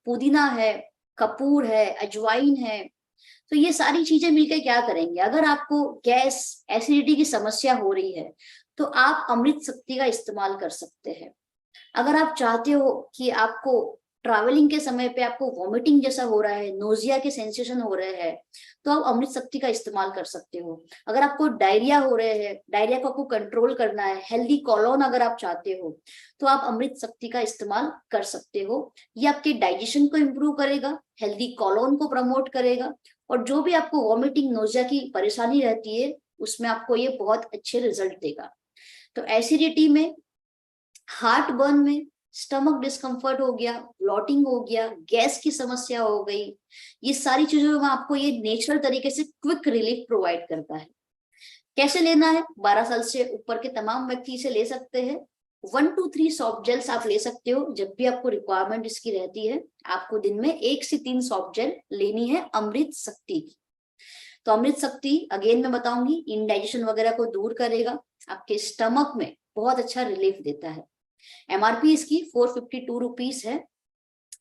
पुदीना है, कपूर है, अजवाइन है। तो ये सारी चीजें मिलकर क्या करेंगे, अगर आपको गैस एसिडिटी की समस्या हो रही है तो आप अमृत शक्ति का इस्तेमाल कर सकते हैं। अगर आप चाहते हो कि आपको ट्रैवलिंग के समय पे आपको वॉमिटिंग जैसा हो रहा है, नोजिया के सेंसेशन हो रहे हैं, तो आप अमृत शक्ति का इस्तेमाल कर सकते हो। अगर आपको डायरिया हो रहे हैं, डायरिया को आपको कंट्रोल करना है, हेल्दी कॉलोन अगर आप चाहते हो, तो आप अमृत शक्ति का इस्तेमाल कर सकते हो। ये आपके डाइजेशन को इम्प्रूव करेगा, हेल्दी कॉलोन को प्रमोट करेगा, और जो भी आपको वॉमिटिंग नोजिया की परेशानी रहती है उसमें आपको ये बहुत अच्छे रिजल्ट देगा। तो एसिडिटी में हार्ट बर्न में, स्टमक डिस्कम्फर्ट हो गया, ब्लॉटिंग हो गया, गैस की समस्या हो गई, ये सारी चीजों में आपको ये नेचुरल तरीके से क्विक रिलीफ प्रोवाइड करता है। कैसे लेना है? 12 साल से ऊपर के तमाम व्यक्ति इसे ले सकते हैं। 1 to 3 सॉफ्ट जेल्स आप ले सकते हो जब भी आपको रिक्वायरमेंट इसकी रहती है। आपको दिन में 1 से 3 सॉफ्ट जेल लेनी है अमृत शक्ति की। तो अमृत शक्ति अगेन मैं बताऊंगी, इंडाइजेशन वगैरह को दूर करेगा, आपके स्टमक में बहुत अच्छा रिलीफ देता है। एमआरपी इसकी 452 रुपीज है।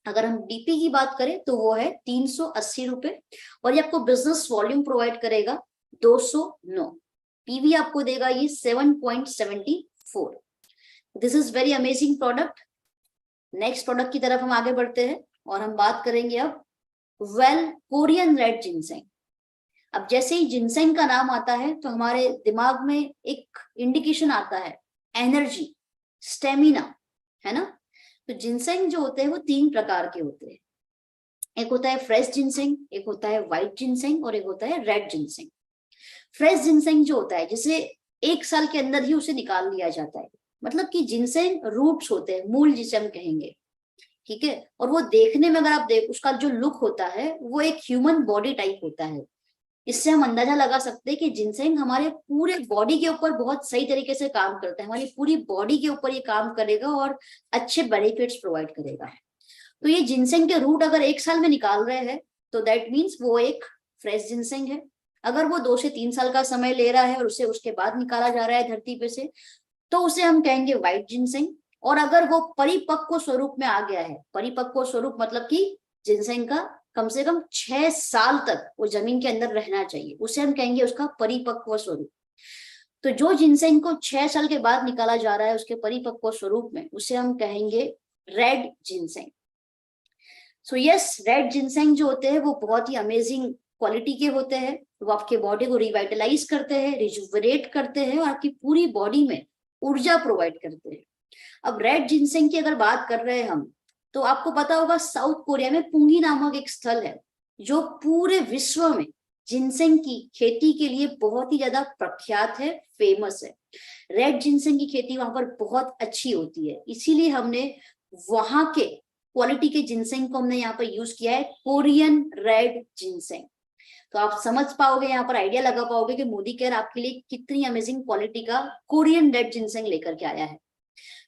अगर हम डीपी की बात करें तो वो है 380 रुपए, और ये आपको बिजनेस वॉल्यूम प्रोवाइड करेगा 209। पीवी आपको देगा ये 7.74। This is very amazing product. Next product की तरफ हम आगे बढ़ते हैं और हम बात करेंगे अब वेल कोरियन रेड जिनसेंग। अब जैसे ही जिनसेंग का नाम आता है तो हमारे दिमाग में एक इंडिकेशन आता है, एनर्जी, स्टेमिना, है ना। तो जिनसेंग जो होते हैं वो 3 प्रकार के होते हैं। एक होता है फ्रेश जिनसेंग, एक होता है व्हाइट जिनसेंग और एक होता है रेड जिनसेंग। फ्रेश जिनसेंग जो होता है जिसे 1 साल के अंदर ही उसे निकाल लिया जाता है, मतलब कि जिनसेंग रूट्स होते हैं, मूल जिसे हम कहेंगे, ठीक है। और वो देखने में अगर आप देख, उसका जो लुक होता है वो एक ह्यूमन बॉडी टाइप होता है। इससे हम अंदाजा लगा सकते हैं कि जिनसेंग हमारे पूरे बॉडी के ऊपर बहुत सही तरीके से काम करता है, हमारी पूरी बॉडी के ऊपर ये काम करेगा और अच्छे बेनिफिट्स प्रोवाइड करेगा। तो ये जिनसेंग के रूट अगर 1 साल में निकाल रहे हैं तो दैट मीन्स वो एक फ्रेश जिनसेंग है। अगर वो 2 से 3 साल का समय ले रहा है और उसे उसके बाद निकाला जा रहा है धरती पे से, तो उसे हम कहेंगे व्हाइट जिनसेंग। और अगर वो परिपक्व स्वरूप में आ गया है, परिपक्व स्वरूप मतलब कि जिनसेंग का कम से कम 6 साल तक वो जमीन के अंदर रहना चाहिए, उसे हम कहेंगे उसका परिपक्व स्वरूप। तो जो जिनसेंग को 6 साल के बाद निकाला जा रहा है उसके परिपक्व स्वरूप में, उसे हम कहेंगे red ginseng. So yes, red ginseng जो होते हैं वो बहुत ही अमेजिंग क्वालिटी के होते हैं। वो आपके बॉडी को रिवाइटलाइज करते हैं, रिजुवरेट करते हैं और आपकी पूरी बॉडी में ऊर्जा प्रोवाइड करते हैं। अब रेड जिनसेंग की अगर बात कर रहे हैं हम, तो आपको पता होगा साउथ कोरिया में पुंगी नामक एक स्थल है जो पूरे विश्व में जिनसेंग की खेती के लिए बहुत ही ज्यादा प्रख्यात है, फेमस है। रेड जिनसेंग की खेती वहां पर बहुत अच्छी होती है, इसीलिए हमने वहां के क्वालिटी के जिनसेंग को हमने यहाँ पर यूज किया है, कोरियन रेड जिनसेंग। तो आप समझ पाओगे, यहाँ पर आइडिया लगा पाओगे कि मोदी केयर आपके लिए कितनी अमेजिंग क्वालिटी का कोरियन रेड जिनसेंग लेकर के आया है।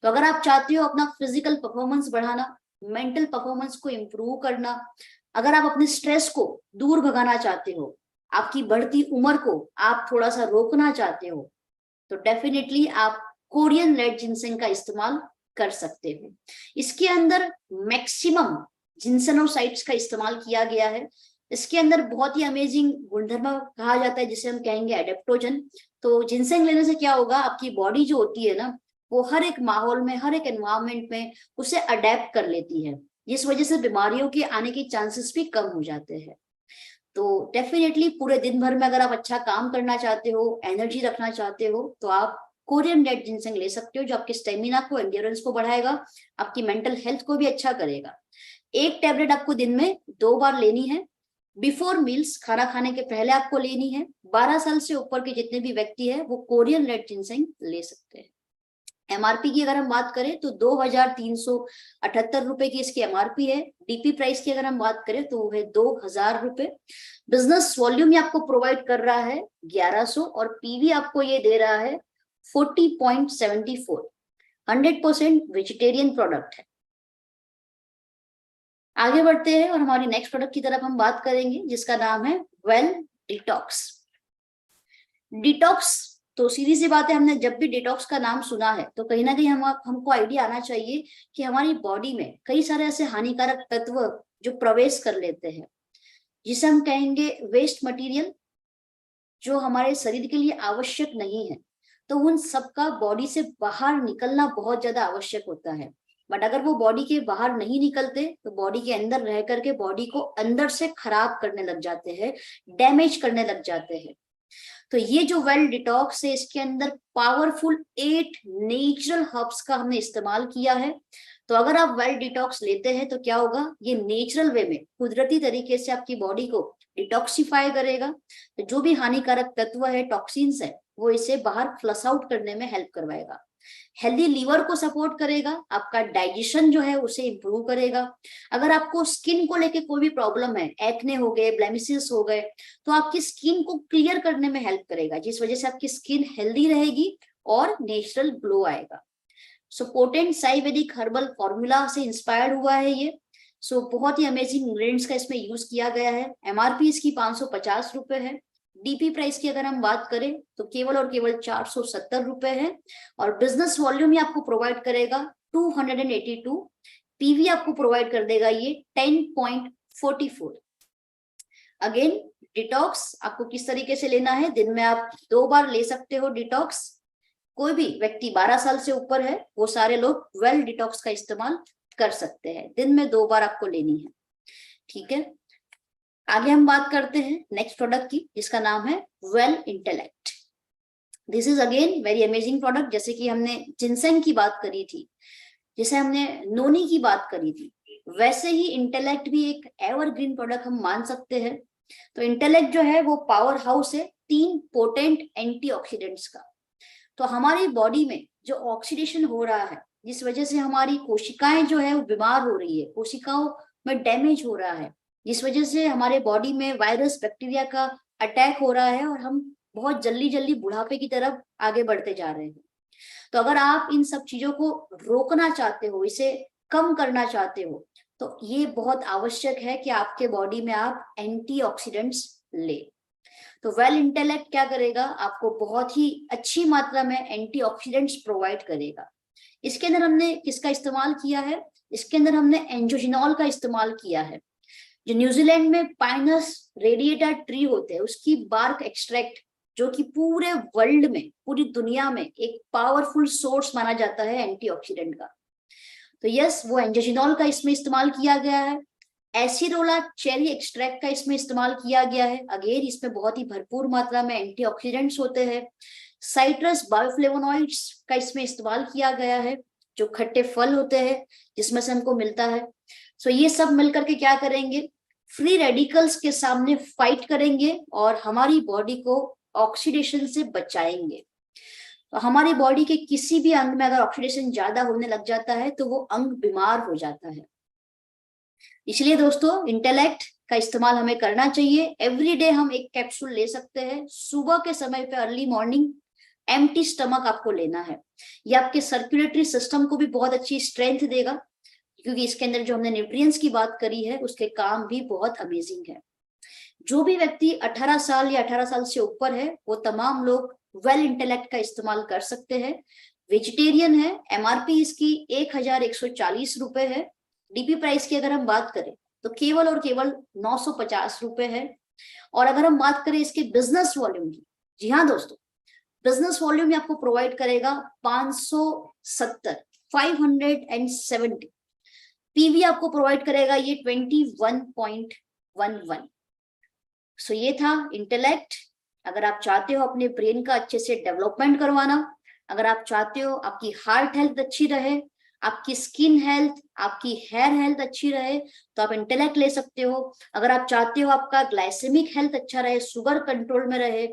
तो अगर आप चाहते हो अपना फिजिकल परफॉर्मेंस बढ़ाना, मेंटल परफॉर्मेंस को इम्प्रूव करना, अगर आप अपने स्ट्रेस को दूर भगाना चाहते हो, आपकी बढ़ती उम्र को आप थोड़ा सा रोकना चाहते हो, तो डेफिनेटली आप कोरियन रेड जिनसेंग का इस्तेमाल कर सकते हो। इसके अंदर मैक्सिमम जिनसेनोसाइड्स का इस्तेमाल किया गया है। इसके अंदर बहुत ही अमेजिंग गुणधर्म कहा जाता है जिसे हम कहेंगे एडेप्टोजन। तो जिनसेंग लेने से क्या होगा, आपकी बॉडी जो होती है ना, वो हर एक माहौल में, हर एक एनवायरमेंट में उसे अडेप्ट कर लेती है, जिस वजह से बीमारियों के आने के चांसेस भी कम हो जाते हैं। तो डेफिनेटली पूरे दिन भर में अगर आप अच्छा काम करना चाहते हो, एनर्जी रखना चाहते हो, तो आप कोरियन रेड जिनसेंग ले सकते हो, जो आपके स्टेमिना को, एंड्योरेंस को बढ़ाएगा, आपकी मेंटल हेल्थ को भी अच्छा करेगा। एक टैबलेट आपको दिन में 2 बार लेनी है, बिफोर मील्स, खाना खाने के पहले आपको लेनी है। 12 साल से ऊपर के जितने भी व्यक्ति है वो कोरियन रेड जिनसेंग ले सकते हैं। एमआरपी की अगर हम बात करें तो 2378 रुपए की इसकी एमआरपी है। डीपी प्राइस की अगर हम बात करें तो वो है 2000 रुपए। बिजनेस वॉल्यूम ये आपको प्रोवाइड कर रहा है 1100 और पीवी आपको ये दे रहा है 40.74। 100% वेजिटेरियन प्रोडक्ट है। आगे बढ़ते हैं और हमारी नेक्स्ट प्रोडक्ट की तरफ हम बात करेंगे जिसका नाम है वेल डिटॉक्स। डिटॉक्स तो सीधी सी बात है, हमने जब भी डिटॉक्स का नाम सुना है तो कहीं ना कहीं हमको आइडिया आना चाहिए कि हमारी बॉडी में कई सारे ऐसे हानिकारक तत्व जो प्रवेश कर लेते हैं, जिसे हम कहेंगे वेस्ट मटेरियल, जो हमारे शरीर के लिए आवश्यक नहीं है। तो उन सबका बॉडी से बाहर निकलना बहुत ज्यादा आवश्यक होता है। बट अगर वो बॉडी के बाहर नहीं निकलते तो बॉडी के अंदर रह करके बॉडी को अंदर से खराब करने लग जाते हैं, डैमेज करने लग जाते हैं। तो ये जो वेल डिटॉक्स है, इसके अंदर पावरफुल 8 नेचुरल हर्ब्स का हमने इस्तेमाल किया है। तो अगर आप वेल डिटॉक्स लेते हैं तो क्या होगा, ये नेचुरल वे में, कुदरती तरीके से आपकी बॉडी को डिटॉक्सिफाई करेगा। तो जो भी हानिकारक तत्व है, टॉक्सिन्स है, वो इसे बाहर फ्लश आउट करने में हेल्प करवाएगा। हेल्दी लीवर को सपोर्ट करेगा, आपका डाइजेशन जो है उसे इंप्रूव करेगा। अगर आपको स्किन को लेके कोई भी प्रॉब्लम है, एक्ने हो गए, ब्लेमिसेस हो गए, तो आपकी स्किन को क्लियर करने में हेल्प करेगा, जिस वजह से आपकी स्किन हेल्दी रहेगी और नेचुरल ग्लो आएगा। सो पोटेंट आयुर्वेदिक हर्बल फॉर्मूला से इंस्पायर्ड हुआ है ये। सो बहुत ही अमेजिंग इंग्रेडिएंट्स का इसमें यूज किया गया है। एमआरपी इसकी 550 रुपए है। डीपी प्राइस की अगर हम बात करें तो केवल और केवल 470 रुपए है। और बिजनेस वॉल्यूम ही आपको प्रोवाइड करेगा 282। पीवी आपको प्रोवाइड कर देगा ये 10.44। अगेन डिटॉक्स आपको किस तरीके से लेना है, दिन में आप 2 बार ले सकते हो डिटॉक्स। कोई भी व्यक्ति 12 साल से ऊपर है वो सारे लोग वेल डिटॉक्स का इस्तेमाल कर सकते हैं, दिन में 2 बार आपको लेनी है। ठीक है, आगे हम बात करते हैं नेक्स्ट प्रोडक्ट की, जिसका नाम है well intellect. This is again very amazing product. जैसे कि हमने जिनसेंग की बात करी थी, जैसे हमने नोनी की बात करी थी, वैसे ही इंटेलेक्ट भी एक एवरग्रीन प्रोडक्ट हम मान सकते हैं। तो इंटेलेक्ट जो है वो पावर हाउस है 3 पोटेंट एंटीऑक्सीडेंट्स का। तो हमारी बॉडी में जो ऑक्सीडेशन हो रहा है, जिस वजह से हमारी कोशिकाएं जो है वो बीमार हो रही है, कोशिकाओं में डैमेज हो रहा है, जिस वजह से हमारे बॉडी में वायरस बैक्टीरिया का अटैक हो रहा है और हम बहुत जल्दी जल्दी बुढ़ापे की तरफ आगे बढ़ते जा रहे हैं। तो अगर आप इन सब चीजों को रोकना चाहते हो, इसे कम करना चाहते हो, तो ये बहुत आवश्यक है कि आपके बॉडी में आप एंटीऑक्सीडेंट्स ले। तो वेल इंटेलेक्ट क्या करेगा, आपको बहुत ही अच्छी मात्रा में एंटीऑक्सीडेंट्स प्रोवाइड करेगा। इसके अंदर हमने किसका इस्तेमाल किया है, इसके अंदर हमने एंजोजिनॉल का इस्तेमाल किया है। जो न्यूजीलैंड में पाइनस रेडिएटा ट्री होते हैं, उसकी बार्क एक्सट्रैक्ट, जो कि पूरे वर्ल्ड में, पूरी दुनिया में एक पावरफुल सोर्स माना जाता है एंटीऑक्सीडेंट का। तो यस, वो एंजोजिनॉल का इसमें इस्तेमाल किया गया है। एसिरोला चेरी एक्सट्रैक्ट का इसमें इस्तेमाल किया गया है। अगेन इसमें बहुत ही भरपूर मात्रा में एंटीऑक्सीडेंट्स होते हैं। साइट्रस बायोफ्लेवोनॉइड्स का इसमें इस्तेमाल किया गया है, जो खट्टे फल होते हैं जिसमें से हमको मिलता है। सो ये सब मिलकर के क्या करेंगे, फ्री रेडिकल्स के सामने फाइट करेंगे और हमारी बॉडी को ऑक्सीडेशन से बचाएंगे। तो हमारी बॉडी के किसी भी अंग में अगर ऑक्सीडेशन ज्यादा होने लग जाता है तो वो अंग बीमार हो जाता है। इसलिए दोस्तों इंटेलेक्ट का इस्तेमाल हमें करना चाहिए। एवरी डे हम एक कैप्सूल ले सकते हैं, सुबह के समय पे अर्ली मॉर्निंग एम्प्टी स्टमक आपको लेना है। ये आपके सर्कुलेटरी सिस्टम को भी बहुत अच्छी स्ट्रेंथ देगा, क्योंकि इसके अंदर जो हमने न्यूट्रिएंट्स की बात करी है उसके काम भी बहुत अमेजिंग है। जो भी व्यक्ति 18 साल या 18 साल से ऊपर है वो तमाम लोग वेल इंटेलेक्ट का इस्तेमाल कर सकते हैं। वेजिटेरियन है, एमआरपी इसकी 1140 रुपए है। डीपी प्राइस की अगर हम बात करें तो केवल और केवल 950 रुपए है। और अगर हम बात करें इसके बिजनेस वॉल्यूम की, जी हाँ दोस्तों, बिजनेस वॉल्यूम आपको प्रोवाइड करेगा 570। पीवी आपको प्रोवाइड करेगा ये 21.11। सो ये था इंटेलेक्ट। अगर आप चाहते हो अपने ब्रेन का अच्छे से डेवलपमेंट करवाना, अगर आप चाहते हो आपकी हार्ट हेल्थ अच्छी रहे, आपकी स्किन हेल्थ, आपकी हेयर हेल्थ अच्छी रहे, तो आप इंटेलेक्ट ले सकते हो। अगर आप चाहते हो आपका ग्लाइसेमिक हेल्थ अच्छा रहे, शुगर कंट्रोल में रहे,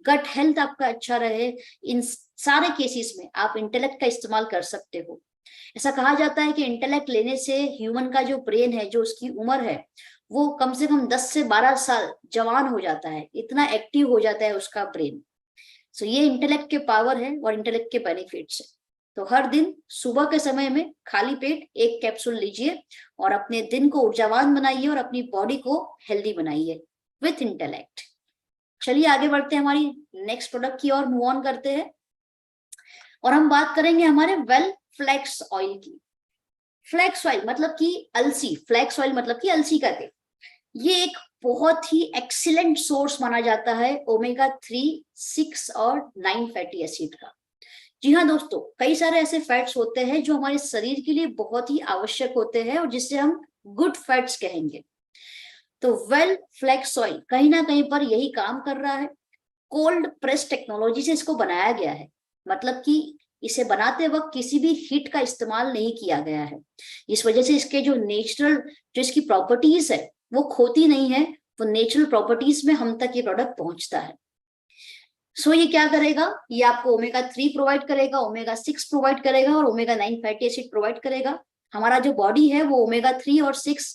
गट हेल्थ आपका अच्छा रहे, इन सारे केसेस में आप इंटेलेक्ट का इस्तेमाल कर सकते हो। ऐसा कहा जाता है कि इंटेलेक्ट लेने से ह्यूमन का जो ब्रेन है, जो उसकी उम्र है, वो कम से कम 10 से 12 साल जवान हो जाता है, इतना एक्टिव हो जाता है उसका ब्रेन। सो ये इंटेलेक्ट के पावर है और इंटेलेक्ट के बेनिफिट्स है। तो हर दिन सुबह के समय में खाली पेट एक कैप्सूल लीजिए और अपने दिन को ऊर्जावान बनाइए और अपनी बॉडी को हेल्दी बनाइए विथ इंटेलेक्ट। चलिए आगे बढ़ते हैं, हमारी नेक्स्ट प्रोडक्ट की ओर मूव ऑन करते हैं और हम बात करेंगे हमारे वेल फ्लैक्स ऑयल की। फ्लैक्स ऑयल मतलब कि अलसी, फ्लैक्स ऑयल मतलब कि अलसी का तेल। ये एक बहुत ही एक्सीलेंट सोर्स माना जाता है ओमेगा 3, 6 और 9 फैटी एसिड का। जी हाँ दोस्तों, कई सारे ऐसे फैट्स होते हैं जो हमारे शरीर के लिए बहुत ही आवश्यक होते हैं और जिससे हम गुड फैट्स कहेंगे। तो वेल फ्लैक्स ऑयल कहीं ना कहीं पर यही काम कर रहा है। कोल्ड प्रेस टेक्नोलॉजी से इसको बनाया गया है, मतलब कि इसे बनाते वक्त किसी भी हीट का इस्तेमाल नहीं किया गया है। इस वजह से इसके जो नेचुरल, जो इसकी प्रॉपर्टीज है वो खोती नहीं है, वो नेचुरल प्रॉपर्टीज में हम तक ये प्रोडक्ट पहुंचता है। सो ये क्या करेगा, ये आपको ओमेगा 3 प्रोवाइड करेगा, ओमेगा 6 प्रोवाइड करेगा और ओमेगा 9 फैटी एसिड प्रोवाइड करेगा। हमारा जो बॉडी है वो ओमेगा 3 और 6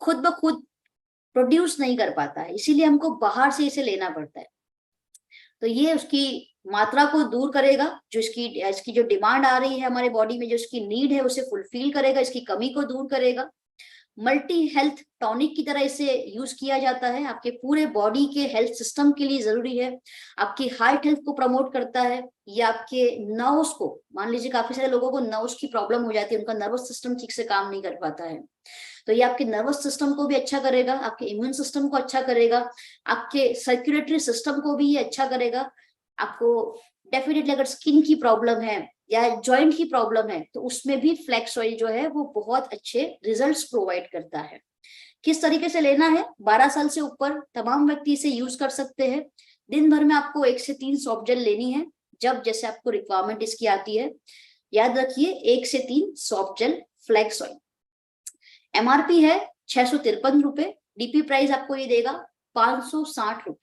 खुद ब खुद प्रोड्यूस नहीं कर पाता है, इसीलिए हमको बाहर से इसे लेना पड़ता है। तो ये उसकी मात्रा को दूर करेगा, जो इसकी जो डिमांड आ रही है हमारे बॉडी में, जो इसकी नीड है उसे फुलफिल करेगा, इसकी कमी को दूर करेगा। मल्टी हेल्थ टॉनिक की तरह इसे यूज किया जाता है, आपके पूरे बॉडी के हेल्थ सिस्टम के लिए जरूरी है, आपकी हार्ट हेल्थ को प्रमोट करता है, ये आपके नर्व्स को, मान लीजिए काफी सारे लोगों को नर्व्स की प्रॉब्लम हो जाती है, उनका नर्वस सिस्टम ठीक से काम नहीं कर पाता है, तो ये आपके नर्वस सिस्टम को भी अच्छा करेगा, आपके इम्यून सिस्टम को अच्छा करेगा, आपके सर्कुलेटरी सिस्टम को भी ये अच्छा करेगा। आपको डेफिनेटली अगर स्किन की प्रॉब्लम है या जॉइंट की प्रॉब्लम है तो उसमें भी फ्लैक्स ऑयल जो है वो बहुत अच्छे रिजल्ट्स प्रोवाइड करता है। किस तरीके से लेना है, 12 साल से ऊपर तमाम व्यक्ति इसे यूज कर सकते हैं। दिन भर में आपको 1 से 3 सॉफ्ट जेल लेनी है, जब जैसे आपको रिक्वायरमेंट इसकी आती है। याद रखिए 1 से 3 soft gel flax oil. MRP है 653 रुपए, डीपी प्राइस आपको ये देगा 560 रुपए।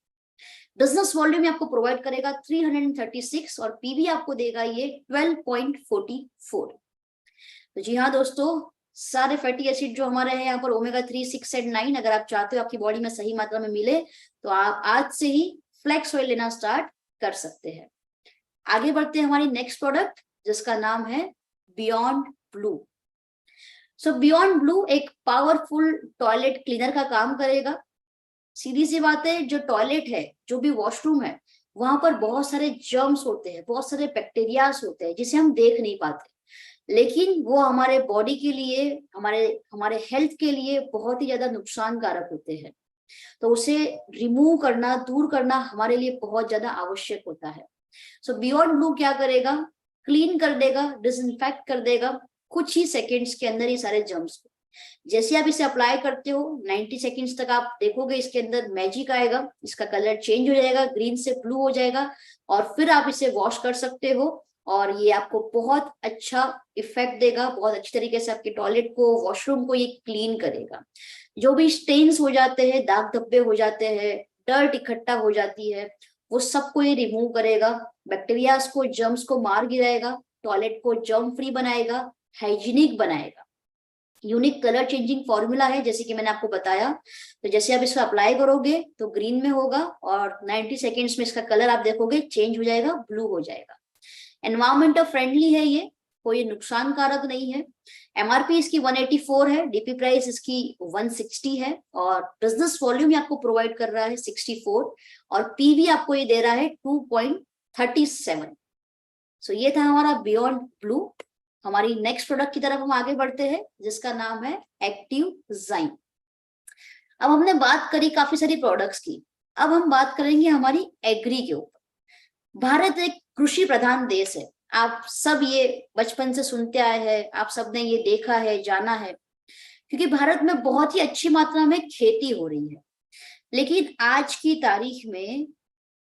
बिजनेस वॉल्यूम आपको प्रोवाइड करेगा 336 और पीवी आपको देगा ये 12.44। तो जी हाँ दोस्तों, सारे फैटी एसिड जो हमारे हैं यहाँ पर ओमेगा 3, 6 एंड 9, अगर आप चाहते हो आपकी बॉडी में सही मात्रा में मिले तो आप आज से ही फ्लैक्स ऑयल लेना स्टार्ट कर सकते हैं। आगे बढ़ते हैं हमारी नेक्स्ट प्रोडक्ट जिसका नाम है बियॉन्ड ब्लू। सो बियॉन्ड ब्लू एक पावरफुल टॉयलेट क्लीनर का काम करेगा। सीधी सी बात है, जो टॉयलेट है, जो भी वॉशरूम है, वहां पर बहुत सारे जर्म्स होते हैं, बहुत सारे बैक्टीरियाज होते हैं जिसे हम देख नहीं पाते, लेकिन वो हमारे बॉडी के लिए, हमारे हमारे हेल्थ के लिए बहुत ही ज्यादा नुकसानकारक होते हैं। तो उसे रिमूव करना, दूर करना हमारे लिए बहुत ज्यादा आवश्यक होता है। सो बियॉन्ड ब्लू क्या करेगा, क्लीन कर देगा, डिसइंफेक्ट कर देगा कुछ ही सेकेंड्स के अंदर ये सारे जर्म्स को। जैसे आप इसे अप्लाई करते हो 90 सेकेंड्स तक आप देखोगे इसके अंदर मैजिक आएगा, इसका कलर चेंज हो जाएगा, ग्रीन से ब्लू हो जाएगा और फिर आप इसे वॉश कर सकते हो और ये आपको बहुत अच्छा इफेक्ट देगा, बहुत अच्छी तरीके से आपके टॉयलेट को, वॉशरूम को ये क्लीन करेगा। जो भी स्टेन्स हो जाते हैं, दाग धब्बे हो जाते हैं, डर्ट इकट्ठा हो जाती है, वो सबको ये रिमूव करेगा, बैक्टीरियाज को, जर्म्स को मार गिराएगा, टॉयलेट को जर्म फ्री बनाएगा, हाइजीनिक बनाएगा। यूनिक कलर चेंजिंग फॉर्मूला है जैसे कि मैंने आपको बताया। तो जैसे आप इसको अप्लाई करोगे तो ग्रीन में होगा और 90 सेकेंड्स में इसका कलर आप देखोगे चेंज हो जाएगा, ब्लू हो जाएगा। एनवायरमेंटल फ्रेंडली है ये, कोई नुकसानकारक नहीं है। एमआरपी इसकी 184 है, डीपी प्राइस इसकी 160 है और बिजनेस वॉल्यूम आपको प्रोवाइड कर रहा है 64 और पीवी आपको ये दे रहा है 2.37। सो ये था हमारा बियॉन्ड ब्लू। हमारी नेक्स्ट प्रोडक्ट की तरफ हम आगे बढ़ते हैं जिसका नाम है एक्टिवजाइम। अब हमने बात करी काफी सारी प्रोडक्ट्स की, अब हम बात करेंगे हमारी एग्री के ऊपर। भारत एक कृषि प्रधान देश है, आप सब ये बचपन से सुनते आए हैं, आप सब ने ये देखा है, जाना है, क्योंकि भारत में बहुत ही अच्छी मात्रा में खेती हो रही है। लेकिन आज की तारीख में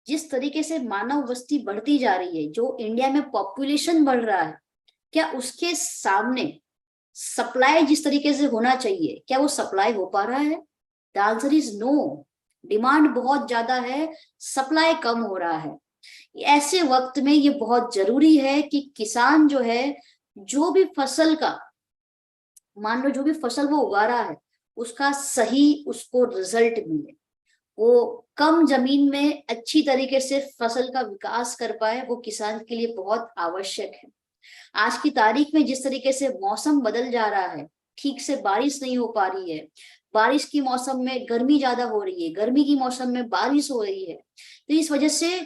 जिस तरीके से मानव बस्ती बढ़ती जा रही है, जो इंडिया में पॉपुलेशन बढ़ रहा है, क्या उसके सामने सप्लाई जिस तरीके से होना चाहिए, क्या वो सप्लाई हो पा रहा है? The answer is no. Demand बहुत ज्यादा है, सप्लाई कम हो रहा है। ऐसे वक्त में ये बहुत जरूरी है कि किसान जो है, जो भी फसल का, मान लो जो भी फसल वो उगा रहा है, उसका सही उसको रिजल्ट मिले, वो कम जमीन में अच्छी तरीके से फसल का विकास कर पाए, वो किसान के लिए बहुत आवश्यक है। आज की तारीख में जिस तरीके से मौसम बदल जा रहा है, ठीक से बारिश नहीं हो पा रही है, बारिश की मौसम में गर्मी ज्यादा हो रही है, गर्मी की मौसम में बारिश हो रही है, तो इस वजह से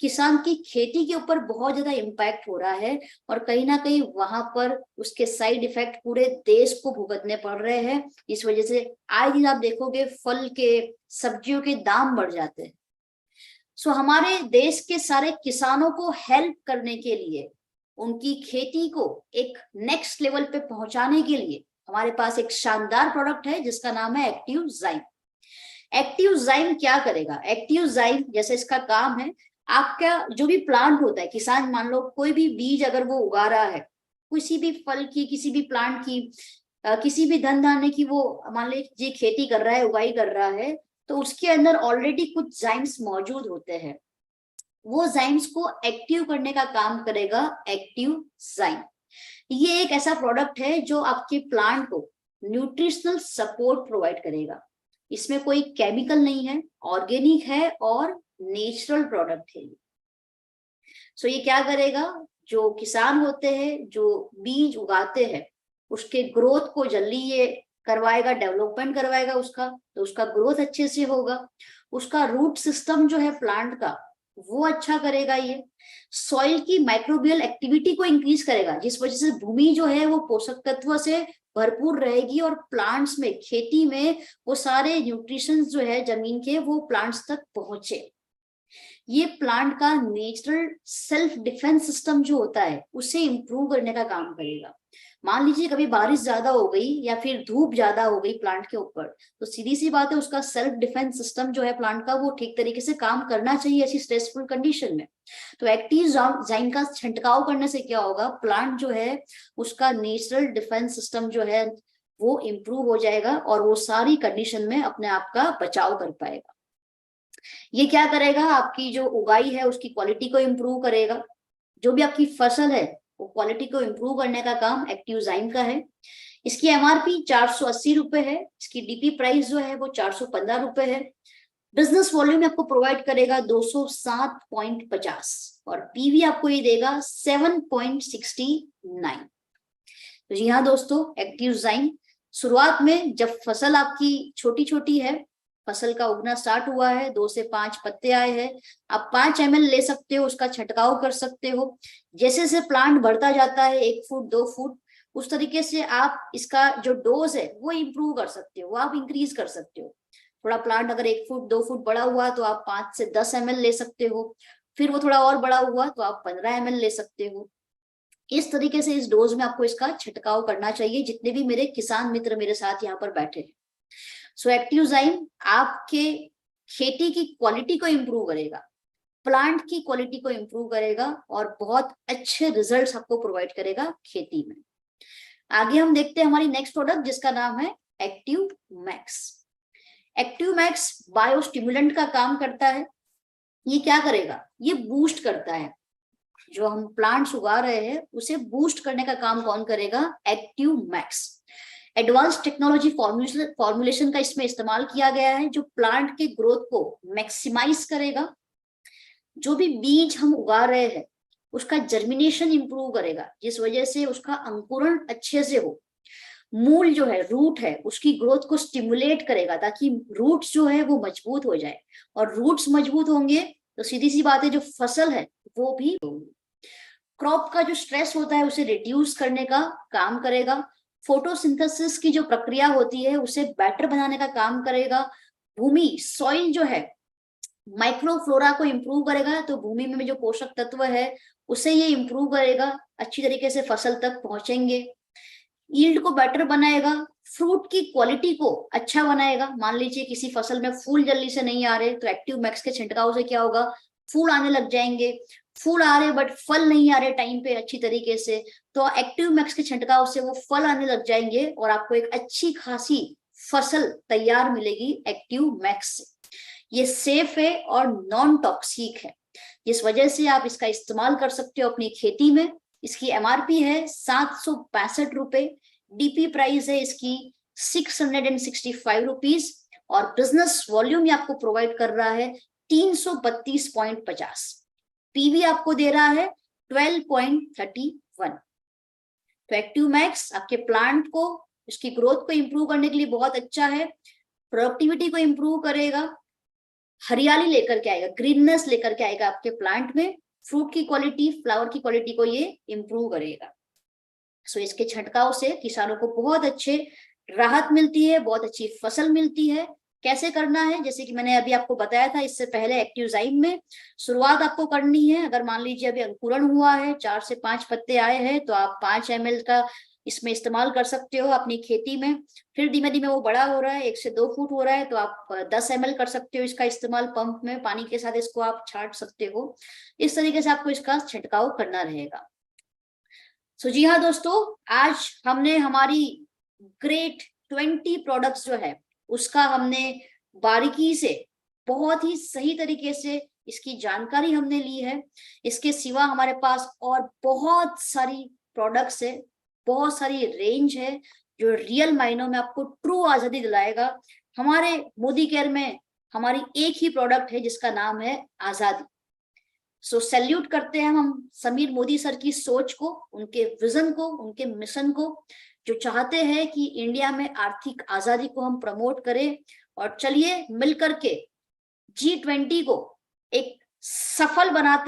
किसान की खेती के ऊपर बहुत ज्यादा इम्पैक्ट हो रहा है और कहीं ना कहीं वहां पर उसके साइड इफेक्ट पूरे देश को भुगतने पड़ रहे हैं। इस वजह से आए दिन आप देखोगे फल के, सब्जियों के दाम बढ़ जाते हैं। सो हमारे देश के सारे किसानों को हेल्प करने के लिए, उनकी खेती को एक नेक्स्ट लेवल पे पहुंचाने के लिए हमारे पास एक शानदार प्रोडक्ट है जिसका नाम है एक्टिवजाइम। एक्टिवजाइम क्या करेगा? एक्टिवजाइम जैसे इसका काम है, आपका जो भी प्लांट होता है, किसान मान लो कोई भी बीज अगर वो उगा रहा है, किसी भी फल की, किसी भी प्लांट की, किसी भी धन धान्य की, वो मान लीजिए खेती कर रहा है, उगाई कर रहा है, तो उसके अंदर ऑलरेडी कुछ जाइम्स मौजूद होते हैं। वो जाइम्स को एक्टिव करने का काम करेगा एक्टिव जाइम। ये एक ऐसा प्रोडक्ट है जो आपके प्लांट को न्यूट्रिशनल सपोर्ट प्रोवाइड करेगा। इसमें कोई केमिकल नहीं है, ऑर्गेनिक है और नेचुरल प्रोडक्ट है। सो ये क्या करेगा, जो किसान होते हैं जो बीज उगाते हैं उसके ग्रोथ को जल्दी ये करवाएगा, डेवलपमेंट करवाएगा उसका, तो उसका ग्रोथ अच्छे से होगा। उसका रूट सिस्टम जो है प्लांट का वो अच्छा करेगा। ये सॉइल की माइक्रोबियल एक्टिविटी को इंक्रीज करेगा, जिस वजह से भूमि जो है वो पोषक तत्व से भरपूर रहेगी और प्लांट्स में, खेती में वो सारे न्यूट्रिशन जो है जमीन के वो प्लांट्स तक पहुंचे। ये प्लांट का नेचुरल सेल्फ डिफेंस सिस्टम जो होता है उसे इंप्रूव करने का काम करेगा। मान लीजिए कभी बारिश ज्यादा हो गई या फिर धूप ज्यादा हो गई प्लांट के ऊपर, तो सीधी सी बात है उसका सेल्फ डिफेंस सिस्टम जो है प्लांट का वो ठीक तरीके से काम करना चाहिए ऐसी स्ट्रेसफुल कंडीशन में। तो एक्टिव जाइम का छिड़काव करने से क्या होगा, प्लांट जो है उसका नेचुरल डिफेंस सिस्टम जो है वो इम्प्रूव हो जाएगा और वो सारी कंडीशन में अपने आप का बचाव कर पाएगा। ये क्या करेगा, आपकी जो उगाई है उसकी क्वालिटी को इम्प्रूव करेगा। जो भी आपकी फसल है वो क्वालिटी को इम्प्रूव करने का काम एक्टिव जाइम का है। इसकी एमआरपी 480 रुपए है, इसकी डीपी प्राइस जो है वो 415 रुपए है। बिजनेस वॉल्यूम आपको प्रोवाइड करेगा 207.50 और पीवी आपको ये देगा 7.69। तो जी हाँ दोस्तों, एक्टिव जाइम शुरुआत में जब फसल आपकी छोटी छोटी है, फसल का उगना स्टार्ट हुआ है, 2 से 5 पत्ते आए हैं, आप 5 ml ले सकते हो, उसका छिड़काव कर सकते हो। जैसे जैसे प्लांट बढ़ता जाता है 1 फुट 2 फुट, उस तरीके से आप इसका जो डोज है वो इम्प्रूव कर सकते हो, वो आप इंक्रीज कर सकते हो। थोड़ा प्लांट अगर 1 फुट 2 फुट बड़ा हुआ तो आप 5 से 10 ml ले सकते हो, फिर वो थोड़ा और बड़ा हुआ तो आप 15 ml ले सकते हो। इस तरीके से इस डोज में आपको इसका छिड़काव करना चाहिए, जितने भी मेरे किसान मित्र मेरे साथ यहाँ पर बैठे हैं। सो एक्टिव जाइम आपके खेती की क्वालिटी को इम्प्रूव करेगा, प्लांट की क्वालिटी को इम्प्रूव करेगा और बहुत अच्छे रिजल्ट्स आपको प्रोवाइड करेगा खेती में। आगे हम देखते हैं हमारी नेक्स्ट प्रोडक्ट जिसका नाम है active max. Active max biostimulant का काम करता है। ये क्या करेगा, ये बूस्ट करता है, जो हम प्लांट्स उगा रहे हैं उसे बूस्ट करने का काम कौन करेगा, active max. Advance technology formulation का इसमें इस्तेमाल किया गया है जो प्लांट के ग्रोथ को मैक्सिमाइज करेगा। जो भी बीज हम उगा रहे हैं उसका जर्मिनेशन इंप्रूव करेगा, जिस वजह से उसका अंकुरण अच्छे से हो। मूल जो है, रूट है, उसकी ग्रोथ को स्टिमुलेट करेगा ताकि रूट्स जो है वो मजबूत हो जाए, और रूट्स मजबूत होंगे तो सीधी सी बात है जो फसल है वो भी होगी। क्रॉप का जो स्ट्रेस होता है उसे रिड्यूस करने का काम करेगा। फोटोसिंथेसिस की जो प्रक्रिया होती है उसे बेटर बनाने का काम करेगा। भूमि, सॉइल जो है, माइक्रोफ्लोरा को इंप्रूव करेगा, तो भूमि में जो पोषक तत्व है उसे ये इंप्रूव करेगा, अच्छी तरीके से फसल तक पहुंचेंगे। यील्ड को बेटर बनाएगा, फ्रूट की क्वालिटी को अच्छा बनाएगा। मान लीजिए किसी फसल में फूल जल्दी से नहीं आ रहे तो एक्टिव मैक्स के छिड़काव से क्या होगा, फूल आने लग जाएंगे। फूल आ रहे बट फल नहीं आ रहे टाइम पे अच्छी तरीके से, तो एक्टिव मैक्स के छिड़काव से वो फल आने लग जाएंगे और आपको एक अच्छी खासी फसल तैयार मिलेगी एक्टिव मैक्स से। ये सेफ है और नॉन टॉक्सिक है, जिस वजह से आप इसका इस्तेमाल कर सकते हो अपनी खेती में। इसकी एमआरपी है 765 रुपए, डीपी प्राइस है इसकी 665 रुपीज और बिजनेस वॉल्यूम आपको प्रोवाइड कर रहा है 332.50। पीवी आपको दे रहा है 12.31। तो एक्टिव मैक्स आपके प्लांट को, इसकी ग्रोथ को इंप्रूव करने के लिए बहुत अच्छा है, प्रोडक्टिविटी को इंप्रूव करेगा, हरियाली लेकर के आएगा, ग्रीननेस लेकर के आएगा आपके प्लांट में, फ्रूट की क्वालिटी, फ्लावर की क्वालिटी को ये इंप्रूव करेगा। सो इसके छिड़काव से किसानों को बहुत अच्छे राहत मिलती है, बहुत अच्छी फसल मिलती है। कैसे करना है, जैसे कि मैंने अभी आपको बताया था इससे पहले, एक्टिव जाइम में शुरुआत आपको करनी है। अगर मान लीजिए अभी अंकुरण हुआ है, 4 से 5 पत्ते आए हैं, तो आप 5 ml का इसमें इस्तेमाल कर सकते हो अपनी खेती में। फिर धीमे धीमे वो बड़ा हो रहा है, 1 से 2 फुट हो रहा है, तो आप 10 ml कर सकते हो इसका इस्तेमाल पंप में, पानी के साथ इसको आप छाट सकते हो। इस तरीके से आपको इसका छिड़काव करना रहेगा। सो जी हाँ दोस्तों, आज हमने हमारी ग्रेट 20 प्रोडक्ट्स जो है उसका हमने बारीकी से, बहुत ही सही तरीके से इसकी जानकारी हमने ली है। इसके सिवा हमारे पास और बहुत सारी प्रोडक्ट्स है, बहुत सारी रेंज है जो रियल मायनों में आपको ट्रू आजादी दिलाएगा। हमारे मोदी केयर में हमारी एक ही प्रोडक्ट है जिसका नाम है आजादी। सो सैल्यूट करते हैं हम समीर मोदी सर की सोच को, उनके विजन को, उनके मिशन को, जो चाहते हैं कि इंडिया में आर्थिक आजादी को हम प्रमोट करें। और चलिए मिलकर के G20 को एक सफल बनाते